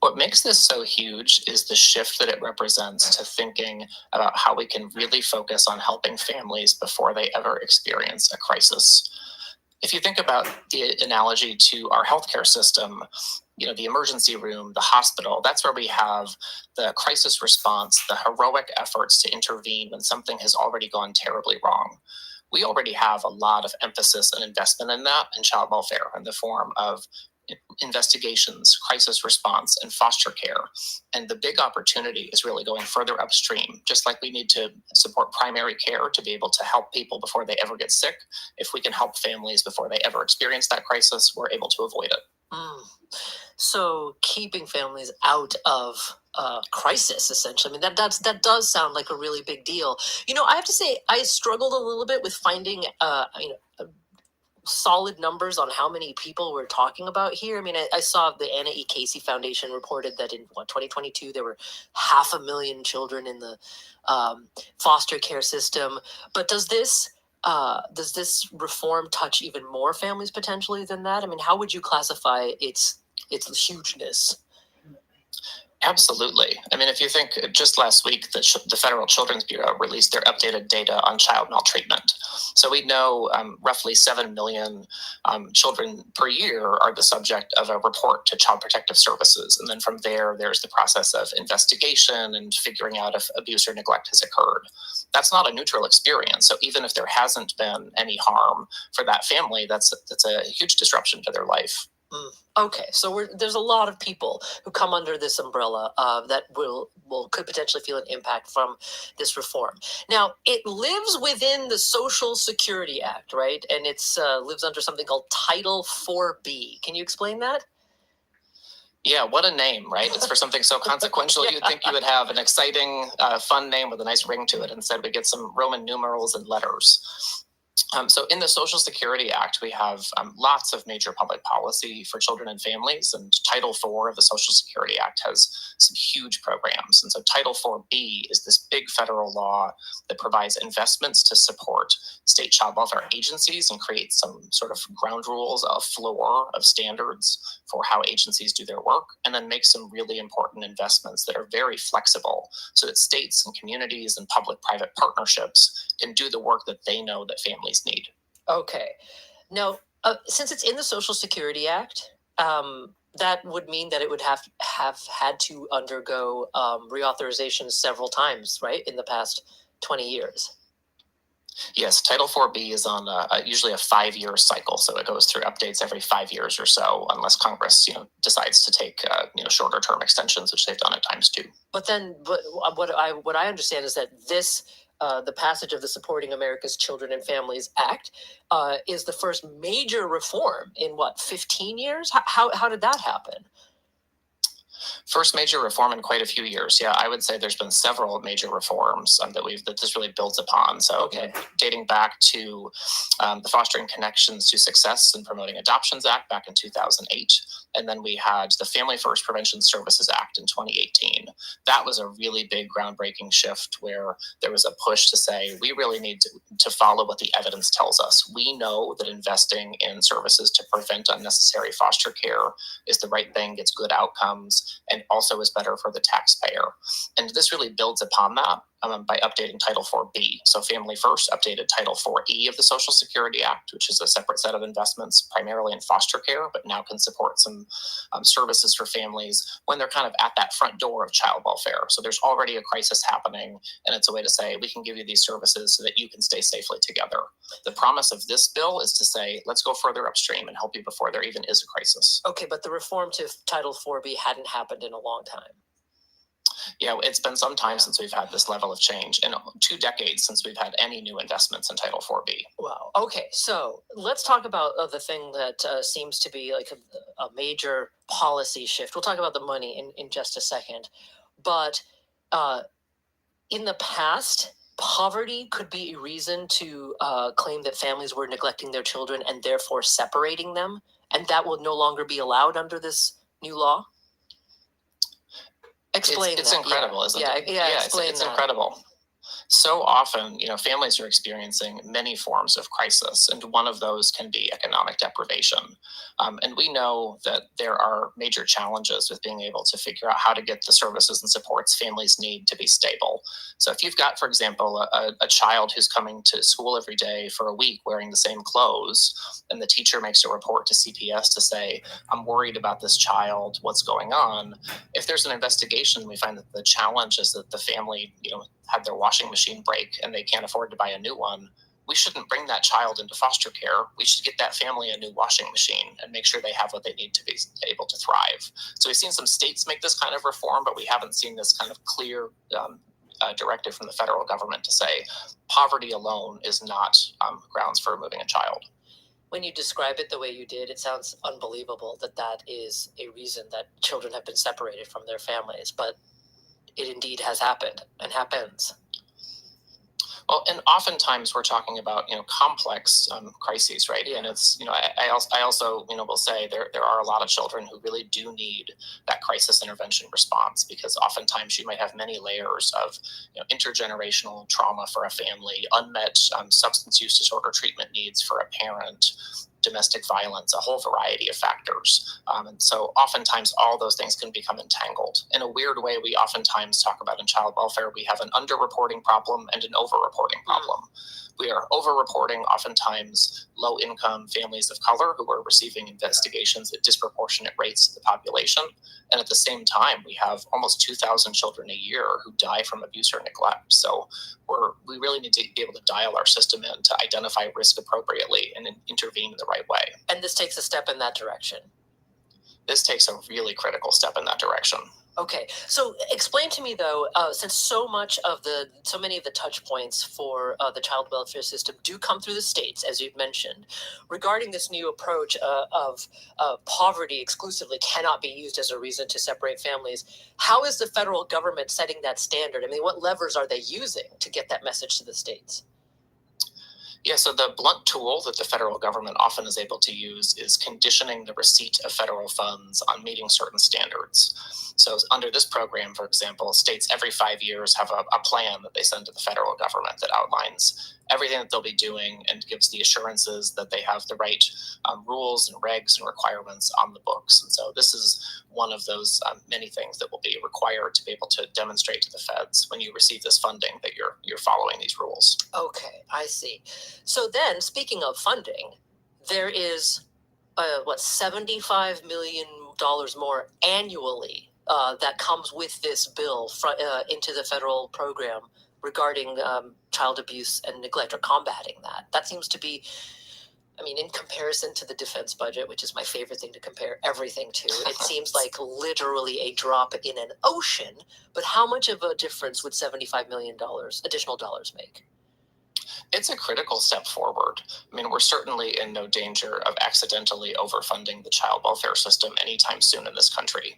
What makes this so huge is the shift that it represents to thinking about how we can really focus on helping families before they ever experience a crisis. If you think about the analogy to our healthcare system, the emergency room, the hospital, that's where we have the crisis response, the heroic efforts to intervene when something has already gone terribly wrong. We already have a lot of emphasis and investment in that in child welfare in the form of investigations, crisis response, and foster care. And the big opportunity is really going further upstream. Just like we need to support primary care to be able to help people before they ever get sick, if we can help families before they ever experience that crisis, we're able to avoid it. So keeping families out of crisis, essentially. I mean, that does sound like a really big deal. I have to say, I struggled a little bit with finding, solid numbers on how many people we're talking about here. I mean, I saw the Anna E. Casey Foundation reported that in 2022 there were 500,000 children in the foster care system. But does this reform touch even more families potentially than that? I mean, how would you classify its hugeness? Absolutely. I mean, if you think just last week, the Federal Children's Bureau released their updated data on child maltreatment. So we know roughly 7 million children per year are the subject of a report to Child Protective Services. And then from there, there's the process of investigation and figuring out if abuse or neglect has occurred. That's not a neutral experience. So even if there hasn't been any harm for that family, that's a huge disruption to their life. Okay, so there's a lot of people who come under this umbrella that could potentially feel an impact from this reform. Now, it lives within the Social Security Act, right? And it's lives under something called Title 4B. Can you explain that? Yeah, what a name, right? It's for something so consequential. Yeah. You'd think you would have an exciting, fun name with a nice ring to it. Instead, we get some Roman numerals and letters. So in the Social Security Act, we have lots of major public policy for children and families, and Title IV of the Social Security Act has some huge programs. And so Title 4B is this big federal law that provides investments to support state child welfare agencies and create some sort of ground rules, a floor of standards for how agencies do their work, and then make some really important investments that are very flexible so that states and communities and public-private partnerships can do the work that they know that families need. Okay. Now, since it's in the Social Security Act, that would mean that it would have had to undergo reauthorization several times, right, in the past 20 years. Yes, Title 4B is on usually a 5-year cycle, so it goes through updates every 5 years or so, unless Congress, decides to take shorter term extensions, which they've done at times too. But what I understand is that this. The passage of the Supporting America's Children and Families Act is the first major reform in 15 years? How did that happen? First major reform in quite a few years. Yeah, I would say there's been several major reforms that this really builds upon. So dating back to the Fostering Connections to Success and Promoting Adoptions Act back in 2008. And then we had the Family First Prevention Services Act in 2018. That was a really big groundbreaking shift where there was a push to say, we really need to follow what the evidence tells us. We know that investing in services to prevent unnecessary foster care is the right thing, gets good outcomes, and also is better for the taxpayer. And this really builds upon that by updating Title 4B. So Family First updated Title 4E of the Social Security Act, which is a separate set of investments primarily in foster care, but now can support some services for families when they're kind of at that front door of child welfare. So there's already a crisis happening, and it's a way to say, we can give you these services so that you can stay safely together. The promise of this bill is to say, let's go further upstream and help you before there even is a crisis. Okay, but the reform to Title 4B hadn't happened in a long time. Yeah, it's been some time since we've had this level of change, and 2 decades since we've had any new investments in Title 4B. Wow. Okay, so let's talk about the thing that seems to be like a major policy shift. We'll talk about the money in just a second. But in the past, poverty could be a reason to claim that families were neglecting their children and therefore separating them, and that will no longer be allowed under this new law? Explain It's that. incredible, isn't it? Explain it's that. incredible. So often, families are experiencing many forms of crisis, and one of those can be economic deprivation. And we know that there are major challenges with being able to figure out how to get the services and supports families need to be stable. So if you've got, for example, a child who's coming to school every day for a week wearing the same clothes, and the teacher makes a report to CPS to say, I'm worried about this child, what's going on? If there's an investigation, we find that the challenge is that the family, had their washing machine break and they can't afford to buy a new one. We shouldn't bring that child into foster care. We should get that family a new washing machine and make sure they have what they need to be able to thrive. So we've seen some states make this kind of reform, but we haven't seen this kind of clear directive from the federal government to say poverty alone is not grounds for removing a child. When you describe it the way you did, it sounds unbelievable that is a reason that children have been separated from their families, but it indeed has happened and happens. Well, and oftentimes we're talking about complex crises, right? And it's I also will say there are a lot of children who really do need that crisis intervention response, because oftentimes you might have many layers of intergenerational trauma for a family, unmet substance use disorder treatment needs for a parent, domestic violence, a whole variety of factors. And so oftentimes all those things can become entangled. In a weird way, we oftentimes talk about in child welfare, we have an underreporting problem and an overreporting problem. We are overreporting oftentimes low-income families of color who are receiving investigations at disproportionate rates to the population. And at the same time, we have almost 2,000 children a year who die from abuse or neglect. So we really need to be able to dial our system in to identify risk appropriately and intervene in the right way. And this takes a step in that direction. This takes a really critical step in that direction. Okay, so explain to me though, since so many of the touch points for the child welfare system do come through the states, as you've mentioned, regarding this new approach of poverty exclusively cannot be used as a reason to separate families. How is the federal government setting that standard? I mean, what levers are they using to get that message to the states? Yeah, so the blunt tool that the federal government often is able to use is conditioning the receipt of federal funds on meeting certain standards. So under this program, for example, states every 5 years have a plan that they send to the federal government that outlines everything that they'll be doing and gives the assurances that they have the right rules and regs and requirements on the books. And so this is one of those many things that will be required to be able to demonstrate to the feds when you receive this funding that you're following these rules. Okay, I see. So then, speaking of funding, there is $75 million more annually that comes with this bill into the federal program regarding child abuse and neglect, or combating that. That seems to be, I mean, in comparison to the defense budget, which is my favorite thing to compare everything to, it seems like literally a drop in an ocean. But how much of a difference would $75 million additional dollars make? It's a critical step forward. I mean, we're certainly in no danger of accidentally overfunding the child welfare system anytime soon in this country.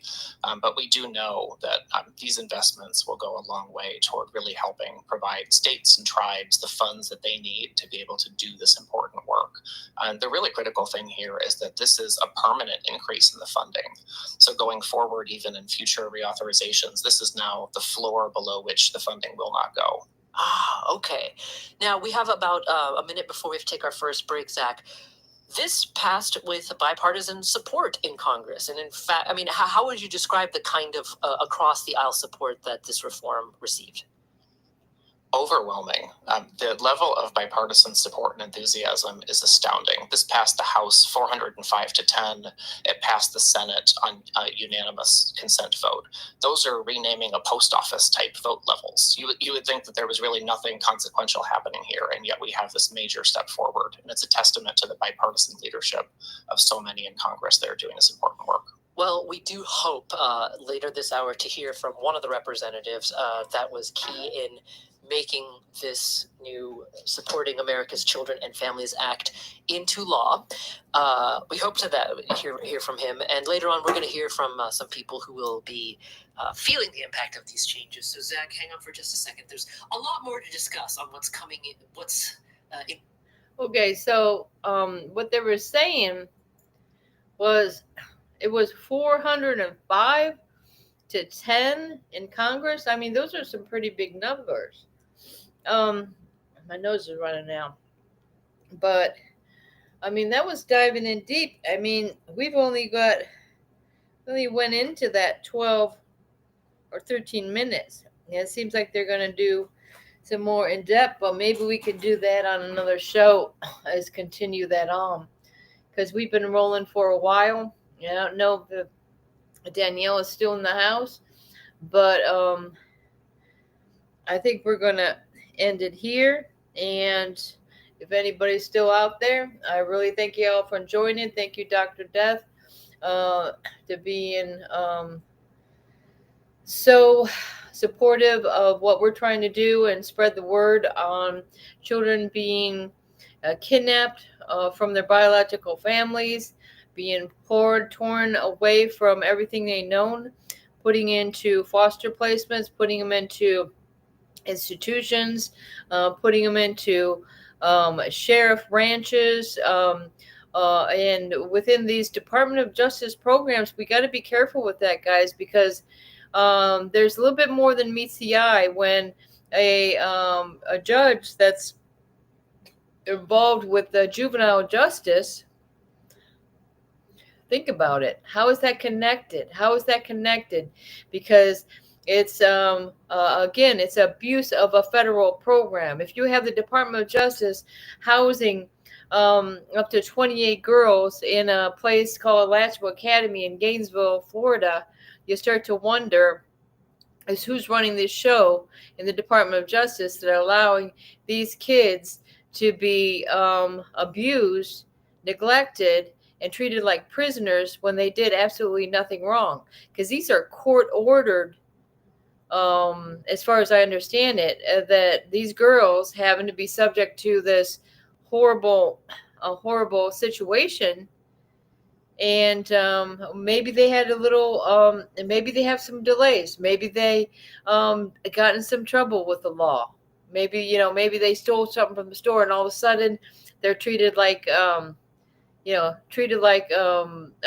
But we do know that these investments will go a long way toward really helping provide states and tribes the funds that they need to be able to do this important work. And the really critical thing here is that this is a permanent increase in the funding. So going forward, even in future reauthorizations, this is now the floor below which the funding will not go. Ah, okay. Now we have about a minute before we have to take our first break, Zach. This passed with bipartisan support in Congress. And in fact, I mean, how would you describe the kind of across the aisle support that this reform received? Overwhelming. The level of bipartisan support and enthusiasm is astounding. This passed the House 405 to 10. It passed the Senate on a unanimous consent vote. Those are renaming a post office type vote levels. You would think that there was really nothing consequential happening here, and yet we have this major step forward. And it's a testament to the bipartisan leadership of so many in Congress that are doing this important work. Well, we do hope later this hour to hear from one of the representatives that was key in making this new Supporting America's Children and Families Act into law. We hope to hear from him. And later on, we're going to hear from some people who will be feeling the impact of these changes. So, Zach, hang on for just a second. There's a lot more to discuss on what's coming in. Okay, so what they were saying was it was 405 to 10 in Congress. I mean, those are some pretty big numbers. My nose is running now. But, I mean, that was diving in deep. I mean, we've only went into that 12 or 13 minutes. Yeah, it seems like they're going to do some more in depth, but maybe we could do that on another show as continue that on. Because we've been rolling for a while. I don't know if Danielle is still in the house, but I think we're going to end it here. And if anybody's still out there, I really thank you all for joining. Thank you, Dr. Death, to being so supportive of what we're trying to do and spread the word on children being kidnapped from their biological families, being torn away from everything they known, putting into foster placements, putting them into institutions, putting them into sheriff ranches, and within these Department of Justice programs. We got to be careful with that, guys, because there's a little bit more than meets the eye when a judge that's involved with the juvenile justice. Think about it. How is that connected? Because it's again, it's abuse of a federal program. If you have the Department of Justice housing up to 28 girls in a place called Latchville Academy in Gainesville, Florida, you start to wonder is who's running this show in the Department of Justice that are allowing these kids to be abused, neglected, and treated like prisoners when they did absolutely nothing wrong. Because these are court-ordered, as far as I understand it, that these girls having to be subject to this horrible situation. And maybe they had a little, maybe they have some delays. Maybe they got in some trouble with the law. Maybe they stole something from the store, and all of a sudden they're treated like a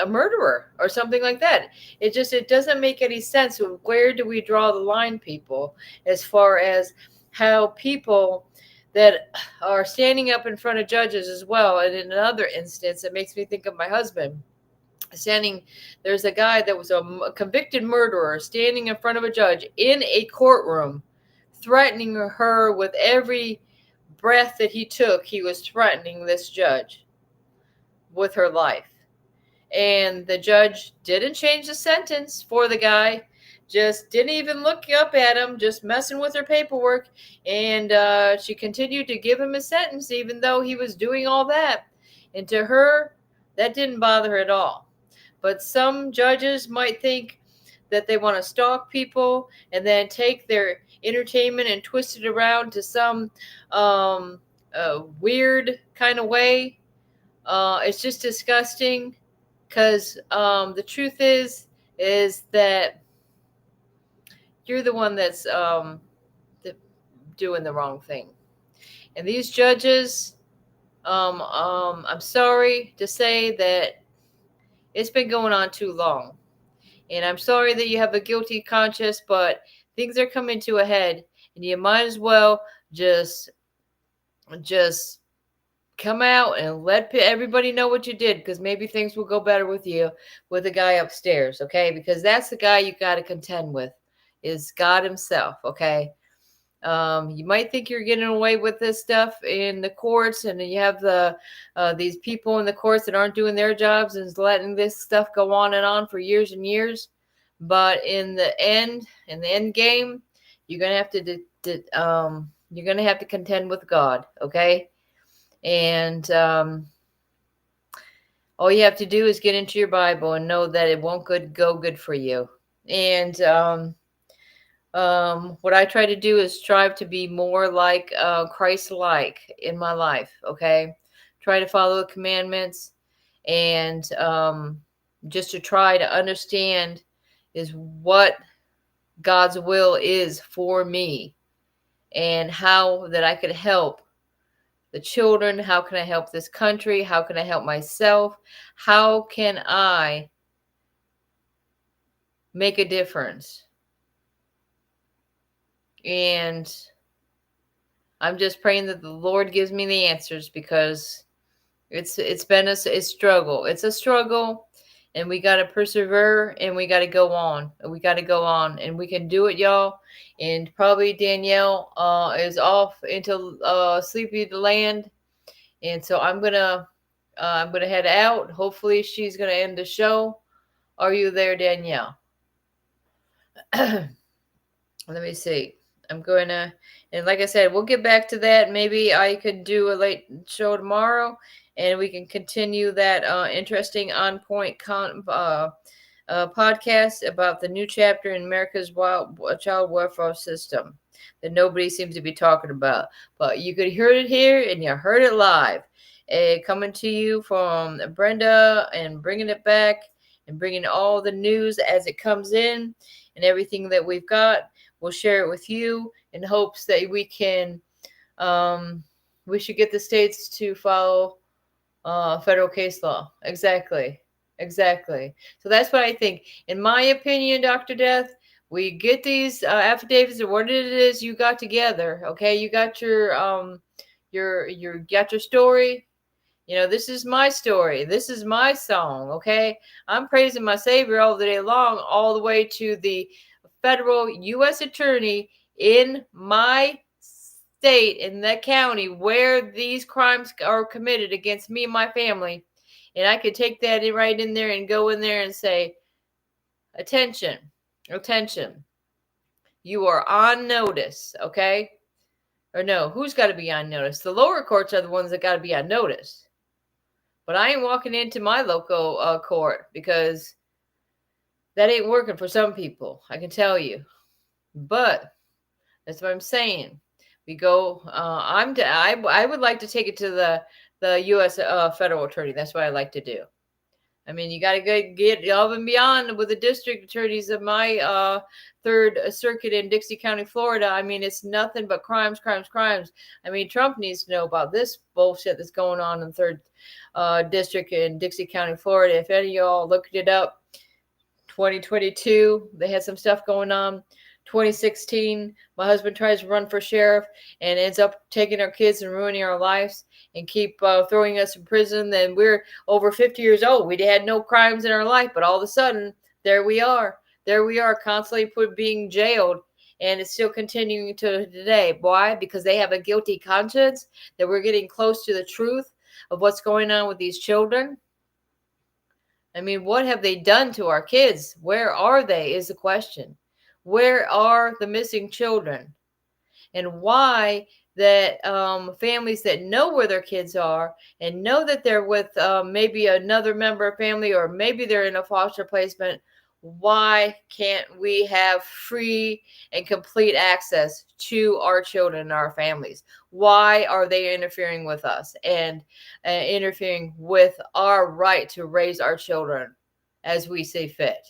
murderer or something like that. It doesn't make any sense. Where do we draw the line, people, as far as how people that are standing up in front of judges as well? And in another instance, it makes me think of my husband. There's a guy that was a convicted murderer standing in front of a judge in a courtroom, threatening her with every breath that he took. He was threatening this judge with her life. And the judge didn't change the sentence for the guy, just didn't even look up at him, just messing with her paperwork. And she continued to give him a sentence, even though he was doing all that. And to her, that didn't bother her at all. But some judges might think that they want to stalk people and then take their entertainment and twist it around to some weird kind of way. It's just disgusting, because the truth is that you're the one that's doing the wrong thing. And these judges, I'm sorry to say that it's been going on too long. And I'm sorry that you have a guilty conscience, but things are coming to a head, and you might as well just come out and let everybody know what you did, because maybe things will go better with you, with the guy upstairs, okay? Because that's the guy you got to contend with, is God himself, okay? You might think you're getting away with this stuff in the courts, and you have these people in the courts that aren't doing their jobs and letting this stuff go on and on for years and years. But in the end game, you're gonna have to contend with God, okay? And all you have to do is get into your Bible and know that it won't go good for you. And what I try to do is strive to be more like Christ-like in my life. Okay, try to follow the commandments, and just to try to understand is what God's will is for me, and how that I could help the children. How can I help this country? How can I help myself? How can I make a difference? And I'm just praying that the Lord gives me the answers, because it's been a struggle. It's a struggle, and we got to persevere, and we got to go on. We got to go on, and we can do it, y'all. And probably Danielle is off into sleepy land, and so I'm gonna head out. Hopefully, she's gonna end the show. Are you there, Danielle? Let me see. I'm going to, and like I said, we'll get back to that. Maybe I could do a late show tomorrow, and we can continue that interesting on point podcast about the new chapter in America's child welfare system that nobody seems to be talking about. But you could hear it here, and you heard it live. Coming to you from Brenda, and bringing it back, and bringing all the news as it comes in, and everything that we've got. We'll share it with you in hopes that we can, we should get the states to follow federal case law. Exactly. So that's what I think. In my opinion, Dr. Death, we get these affidavits or what it is you got together. Okay, you got your got your story. You know, this is my story. This is my song. Okay, I'm praising my Savior all the day long, all the way to the federal U.S. attorney in my state, in that county where these crimes are committed against me and my family. And I could take that right in there and go in there and say, attention, you are on notice. Okay, or no, who's got to be on notice? The lower courts are the ones that got to be on notice. But I ain't walking into my local court, because that ain't working for some people, I can tell you. But that's what I'm saying. We go. I would like to take it to the U.S. Federal attorney. That's what I like to do. I mean, you got to get above and beyond with the district attorneys of my Third Circuit in Dixie County, Florida. I mean, it's nothing but crimes. I mean, Trump needs to know about this bullshit that's going on in Third District in Dixie County, Florida. If any of y'all looked it up, 2022, they had some stuff going on. 2016, my husband tries to run for sheriff and ends up taking our kids and ruining our lives and keep throwing us in prison. Then we're over 50 years old. We had no crimes in our life, but all of a sudden, there we are, constantly being jailed, and it's still continuing to today. Why? Because they have a guilty conscience, that we're getting close to the truth of what's going on with these children. I mean, what have they done to our kids? Where are they is the question. Where are the missing children? And why that families that know where their kids are and know that they're with maybe another member of family, or maybe they're in a foster placement, why can't we have free and complete access to our children and our families? Why are they interfering with us and interfering with our right to raise our children as we see fit?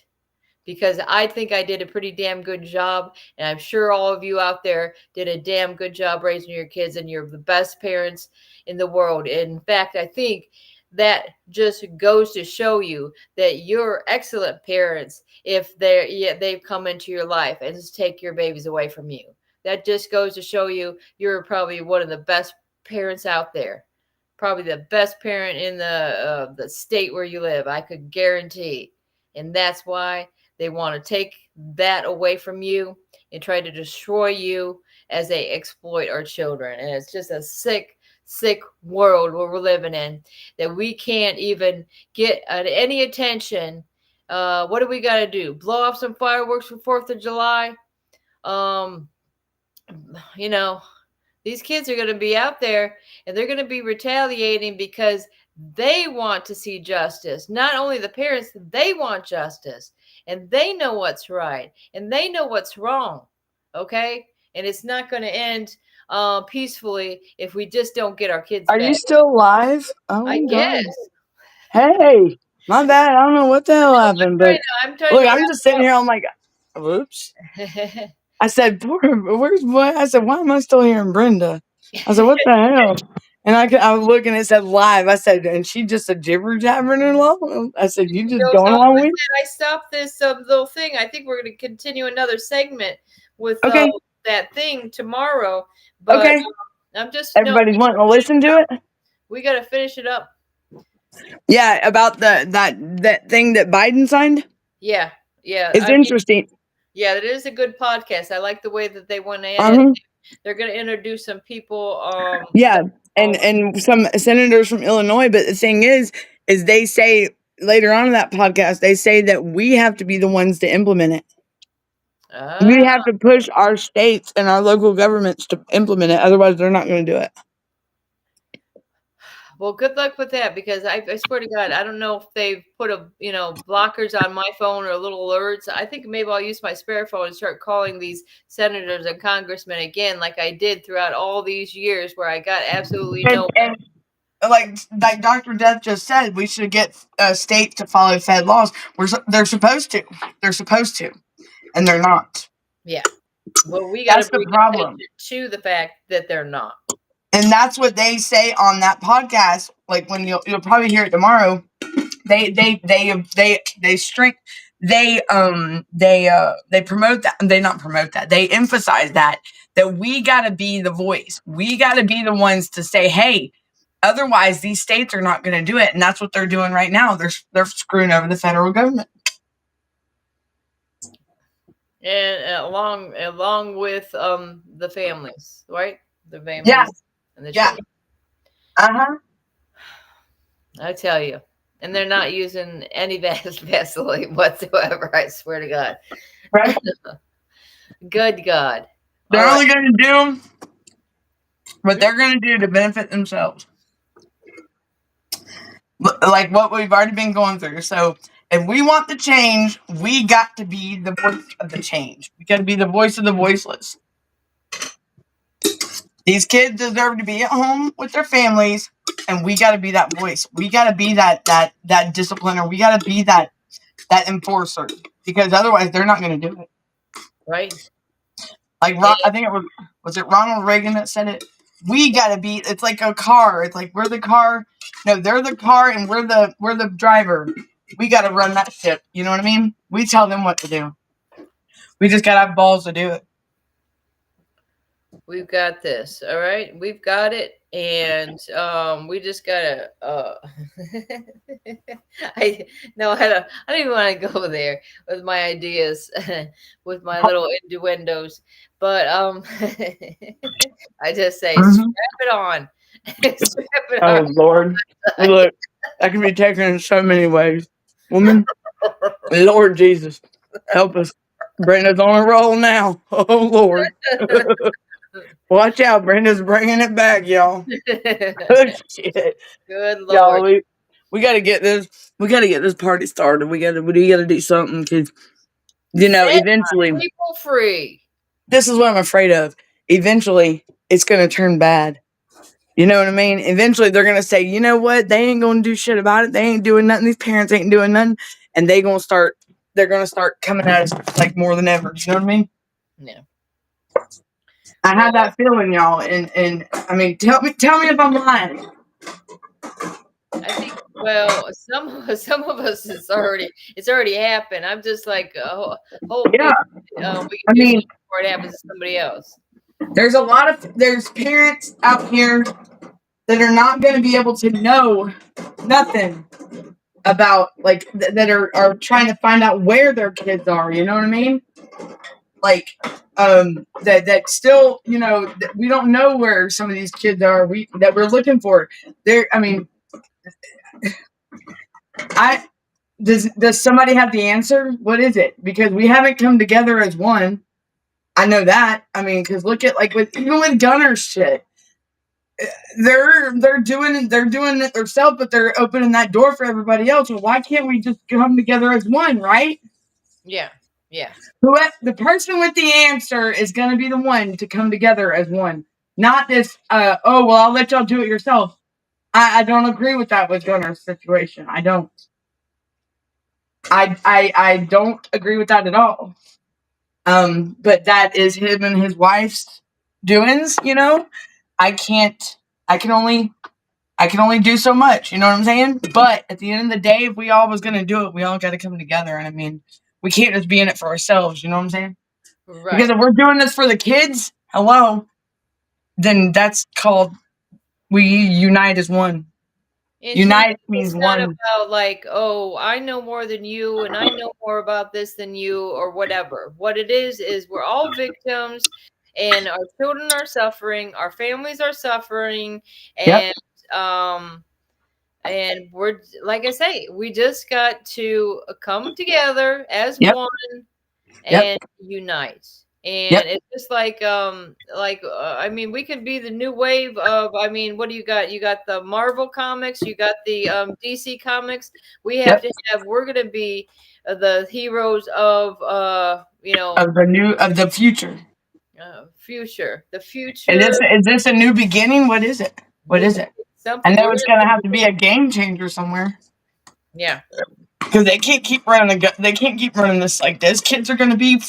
Because I think I did a pretty damn good job, and I'm sure all of you out there did a damn good job raising your kids, and you're the best parents in the world. In fact, I think that just goes to show you that you're excellent parents if they've come into your life and just take your babies away from you. That just goes to show you you're probably one of the best parents out there. Probably the best parent in the state where you live, I could guarantee. And that's why they want to take that away from you and try to destroy you as they exploit our children. And it's just a sick world where we're living in, that we can't even get any attention. What do we got to do? Blow off some fireworks for 4th of July? You know, these kids are going to be out there, and they're going to be retaliating because They want to see justice. Not only the parents, they want justice. And they know what's right. And they know what's wrong. Okay? And it's not going to end peacefully if we just don't get our kids Are you back. still live? Oh I my guess. God. Hey, my bad. I don't know what the hell happened, but I'm trying look, to I'm just sitting here. I'm like, whoops. wrap I said, where's what? I said, why am I still hearing Brenda? I said, what the hell? And I was looking, it said live. I said, and she just a jibber jabbering along. I said, you just goes going on. along with it? I stopped this little thing. I think we're going to continue another segment with Okay. that thing tomorrow. But Okay. I'm just Everybody's wanting to listen to it? we got to finish it up. Yeah, about that thing that Biden signed? Yeah. It's interesting. Yeah, that is a good podcast. I like the way that they went in. Uh-huh. They're going to introduce some people. Yeah, and some senators from Illinois. But the thing is they say later on in that podcast, they say that we have to be the ones to implement it. We have to push our states and our local governments to implement it. Otherwise, they're not going to do it. Well, good luck with that, because I swear to God, I don't know if they've put blockers on my phone or little alerts. I think maybe I'll use my spare phone and start calling these senators and congressmen again, like I did throughout all these years where I got absolutely no. And like Dr. Death just said, we should get states to follow Fed laws. They're supposed to. They're supposed to, and they're not. Yeah. Well, we got to bring the problem to the fact that they're not. And that's what they say on that podcast. Like when you'll probably hear it tomorrow. They promote that. They not promote that. They emphasize that we got to be the voice. We got to be the ones to say, hey, otherwise these states are not going to do it. And that's what they're doing right now. They're screwing over the federal government. And along with the families, right? The families. Yeah. And the children. I tell you. And they're not using any Vaseline whatsoever. I swear to God. Right. Good God. They're only going to do what they're going to do to benefit themselves. Like what we've already been going through. So if we want the change, we got to be the voice of the change. We got to be the voice of the voiceless. These kids deserve to be at home with their families, and we got to be that voice. We got to be that discipliner. We got to be that enforcer, because otherwise they're not going to do it. Right. Like I think it was it Ronald Reagan that said it. We got to be. It's like a car. It's like we're the car. No, they're the car, and we're the driver. We got to run that ship. You know what I mean? We tell them what to do. We just got to have balls to do it. We've got this. All right. We've got it. And we just gotta I don't even want to go there with my ideas, with my little innuendos. But I just say strap it on. Strap it on. Oh Lord. Look, that can be taken in so many ways. Woman, Lord Jesus, help us. Brenda's on a roll now. Oh Lord. Watch out, Brenda's bringing it back, y'all. Good shit. Good Lord. Y'all, we gotta get this. We gotta get this party started. We gotta do something, because eventually people free. This is what I'm afraid of. Eventually, it's gonna turn bad. You know what I mean? Eventually, they're gonna say, you know what? They ain't gonna do shit about it. They ain't doing nothing. These parents ain't doing nothing, and they're gonna start coming at us like more than ever. You know what I mean? Yeah. I have that feeling, y'all, and I mean, tell me if I'm lying. I think, well, some of us it's already happened. I'm just like, Yeah. we can do something before it happens to somebody else. There's parents out here that are not going to be able to know nothing about, like, that are trying to find out where their kids are. You know what I mean? Like, that still, we don't know where some of these kids are. That we're looking for. Does somebody have the answer? What is it? Because we haven't come together as one. I know that. I mean, because look at, like, even with Gunner's shit. they're doing it themselves, but they're opening that door for everybody else. Well, why can't we just come together as one, right? Yeah. Yeah. The person with the answer is going to be the one to come together as one, not this. Oh well, I'll let y'all do it yourself. I don't agree with that with Gunner's situation. I don't. I don't agree with that at all. But that is him and his wife's doings. I can only do so much. You know what I'm saying? But at the end of the day, if we all was gonna do it, we all got to come together. And I mean, we can't just be in it for ourselves. You know what I'm saying? Right. Because if we're doing this for the kids, then that's called we unite as one. And Unite it's means not one. about like, oh, I know more than you and I know more about this than you or whatever. What it is we're all victims and our children are suffering, our families are suffering, Yep. and we're, like I say, we just got to come together as Yep. one Yep. and unite. And Yep. it's just like I mean, we could be the new wave of, I mean, what do you got? You got the Marvel comics, you got the DC comics. We have Yep. we're gonna be the heroes of Of the future. The future. Is this a new beginning? What is it? What is it? I know it's gonna have to be a game changer somewhere. Yeah. Because they can't keep running they can't keep running this like this. Kids are gonna be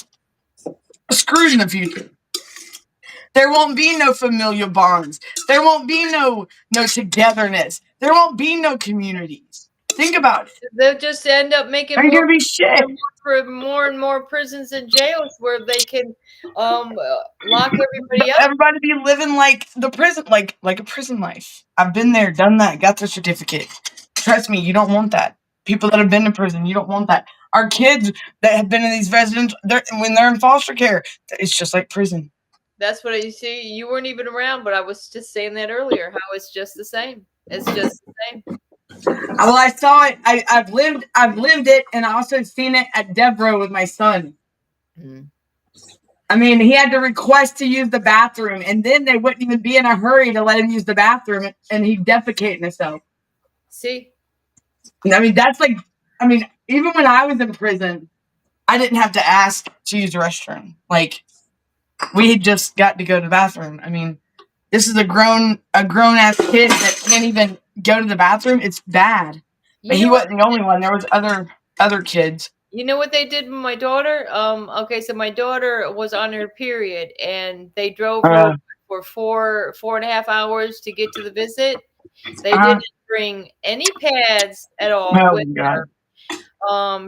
screwed in the future. There won't be no familial bonds. There won't be no togetherness. There won't be no communities. Think about it. They'll just end up making Ain't gonna be shit. more and more prisons and jails where they can lock everybody up. Everybody be living like the prison, like a prison life. I've been there, done that, got the certificate. Trust me, you don't want that. People that have been to prison, you don't want that. Our kids that have been in these residents, when they're in foster care, it's just like prison. That's what you see. You weren't even around, but I was just saying that earlier. How it's just the same. It's just the same. Well, I saw it. I've lived it, and I also seen it at Devereaux with my son. Mm. I mean, he had to request to use the bathroom, and then they wouldn't even be in a hurry to let him use the bathroom, and he'd defecate in himself. See? I mean, even when I was in prison, I didn't have to ask to use the restroom. Like, we had just got to go to the bathroom. I mean, this is a grown ass kid that can't even go to the bathroom. It's bad. But he wasn't the only one. There was other kids. You know what they did with my daughter? Okay, so my daughter was on her period, and they drove her for 4.5 hours to get to the visit. They didn't bring any pads at all with her.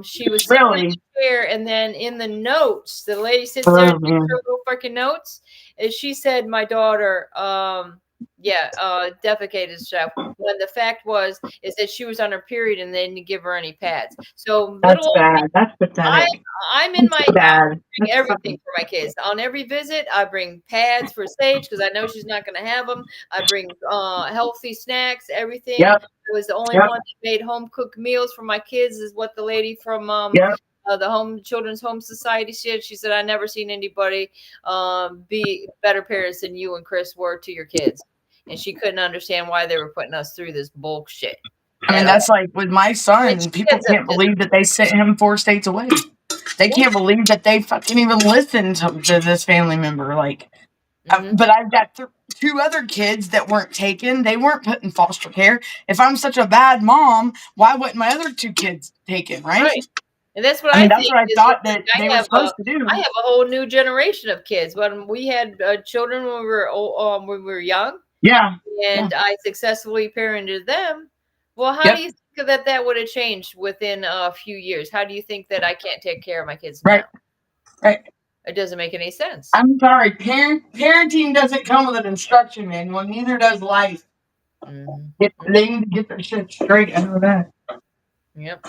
She was sitting in the chair, and then in the notes, the lady sits there and takes her little freaking notes, and she said, "My daughter, defecated stuff." When the fact is that she was on her period, and they didn't give her any pads. So that's bad. That's pathetic. I'm in my bad. Everything for my kids. On every visit, I bring pads for Sage because I know she's not going to have them. I bring healthy snacks, everything. Yep. I was the only one that made home cooked meals for my kids. Is what the lady from the Children's Home Society said. She said, "I never seen anybody be better parents than you and Chris were to your kids." And she couldn't understand why they were putting us through this bullshit. I mean, that's like with my son. People can't believe that they sent him 4 states away. They can't believe that they fucking even listened to this family member. Like, but I've got 2 other kids that weren't taken. They weren't put in foster care. If I'm such a bad mom, why wouldn't my other 2 kids taken? Right? And that's what I that's what I thought that they were supposed to do. I have a whole new generation of kids. When we had children when we were young, and I successfully parented them. Well, how do you think that would have changed within a few years? How do you think that I can't take care of my kids now? Right. It doesn't make any sense. I'm sorry. Parenting doesn't come with an instruction manual. Neither does life. They need to get their shit straight out of that. Yep.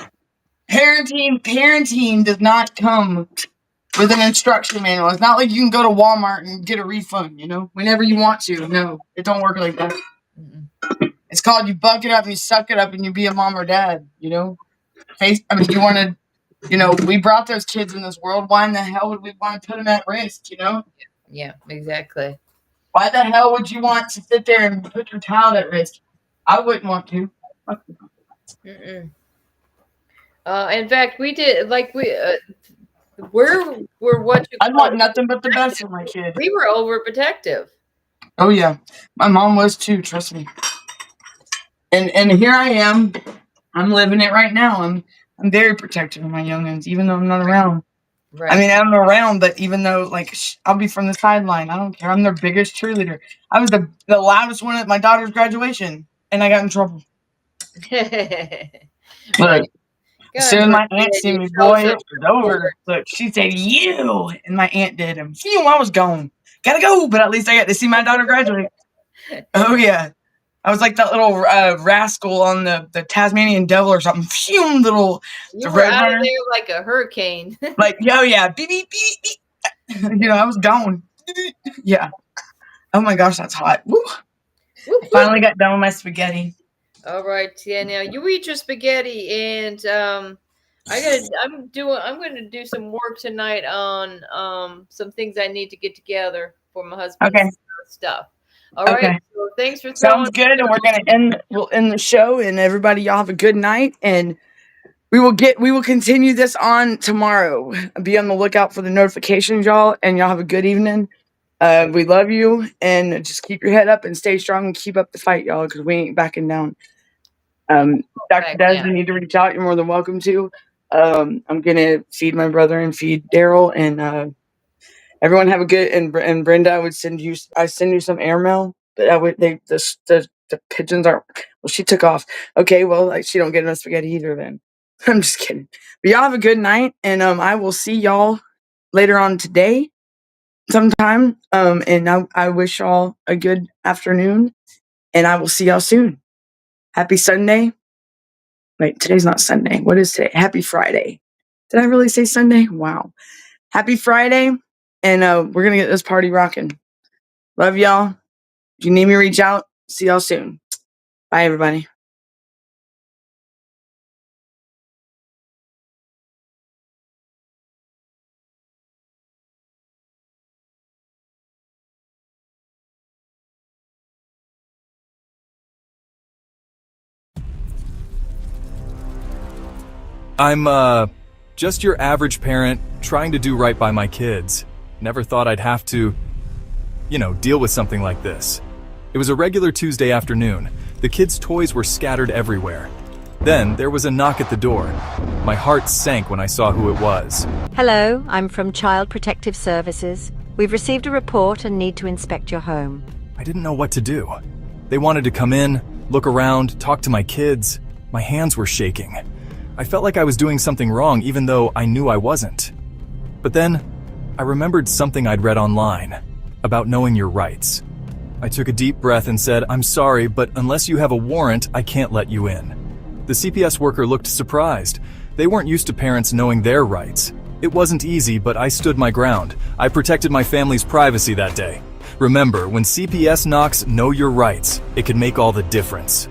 Parenting does not come with an instruction manual. It's not like you can go to Walmart and get a refund, whenever you want to. No, it don't work like that. It's called you buck it up and you suck it up and you be a mom or dad, you want to, we brought those kids in this world. Why in the hell would we want to put them at risk, Yeah, exactly. Why the hell would you want to sit there and put your child at risk? I wouldn't want to. Mm-mm. In fact, we did we're what you I call want nothing but the best for my kid. we were overprotective. Oh yeah, my mom was too. Trust me. And here I am. I'm living it right now. I'm very protective of my youngins, even though I'm not around. Right. I mean, I'm around, but even though I'll be from the sideline, I don't care. I'm their biggest cheerleader. I was the loudest one at my daughter's graduation, and I got in trouble. Look, as soon as my aunt seen me, boy, it was over. Look, she said, "You," and my aunt did him. Phew, I was gone. Gotta go, but at least I got to see my daughter graduate. Oh yeah, I was like that little rascal on the Tasmanian Devil or something. Phew, little You the were red out runner. of there like a hurricane. Like, yo, yeah, beep, beep, beep, beep. You know, I was gone. Yeah. Oh my gosh, that's hot. Woo. I finally got done with my spaghetti. All right, yeah. Now you eat your spaghetti, and I'm gonna do some work tonight on some things I need to get together for my husband's stuff. All right. So thanks for throwing. Sounds good, and we'll end the show, and everybody, y'all have a good night, and we will continue this on tomorrow. Be on the lookout for the notifications, y'all, and y'all have a good evening. We love you, and just keep your head up and stay strong and keep up the fight, y'all, because we ain't backing down. Dr. Des, you need to reach out. You're more than welcome to. I'm gonna feed my brother and feed Daryl, and everyone have a good. And Brenda, I send you some airmail, but the pigeons aren't. Well, she took off. Okay, well, she don't get enough spaghetti either. Then I'm just kidding. But y'all have a good night, and I will see y'all later on today, sometime. And I wish y'all a good afternoon, and I will see y'all soon. Happy Sunday. Wait, today's not Sunday. What is today? Happy Friday. Did I really say Sunday? Wow. Happy Friday. And we're going to get this party rocking. Love y'all. If you need me, reach out. See y'all soon. Bye, everybody. I'm just your average parent trying to do right by my kids. Never thought I'd have to, deal with something like this. It was a regular Tuesday afternoon. The kids' toys were scattered everywhere. Then there was a knock at the door. My heart sank when I saw who it was. Hello, I'm from Child Protective Services. We've received a report and need to inspect your home. I didn't know what to do. They wanted to come in, look around, talk to my kids. My hands were shaking. I felt like I was doing something wrong even though I knew I wasn't. But then, I remembered something I'd read online about knowing your rights. I took a deep breath and said, "I'm sorry, but unless you have a warrant, I can't let you in." The CPS worker looked surprised. They weren't used to parents knowing their rights. It wasn't easy, but I stood my ground. I protected my family's privacy that day. Remember, when CPS knocks, know your rights. It can make all the difference.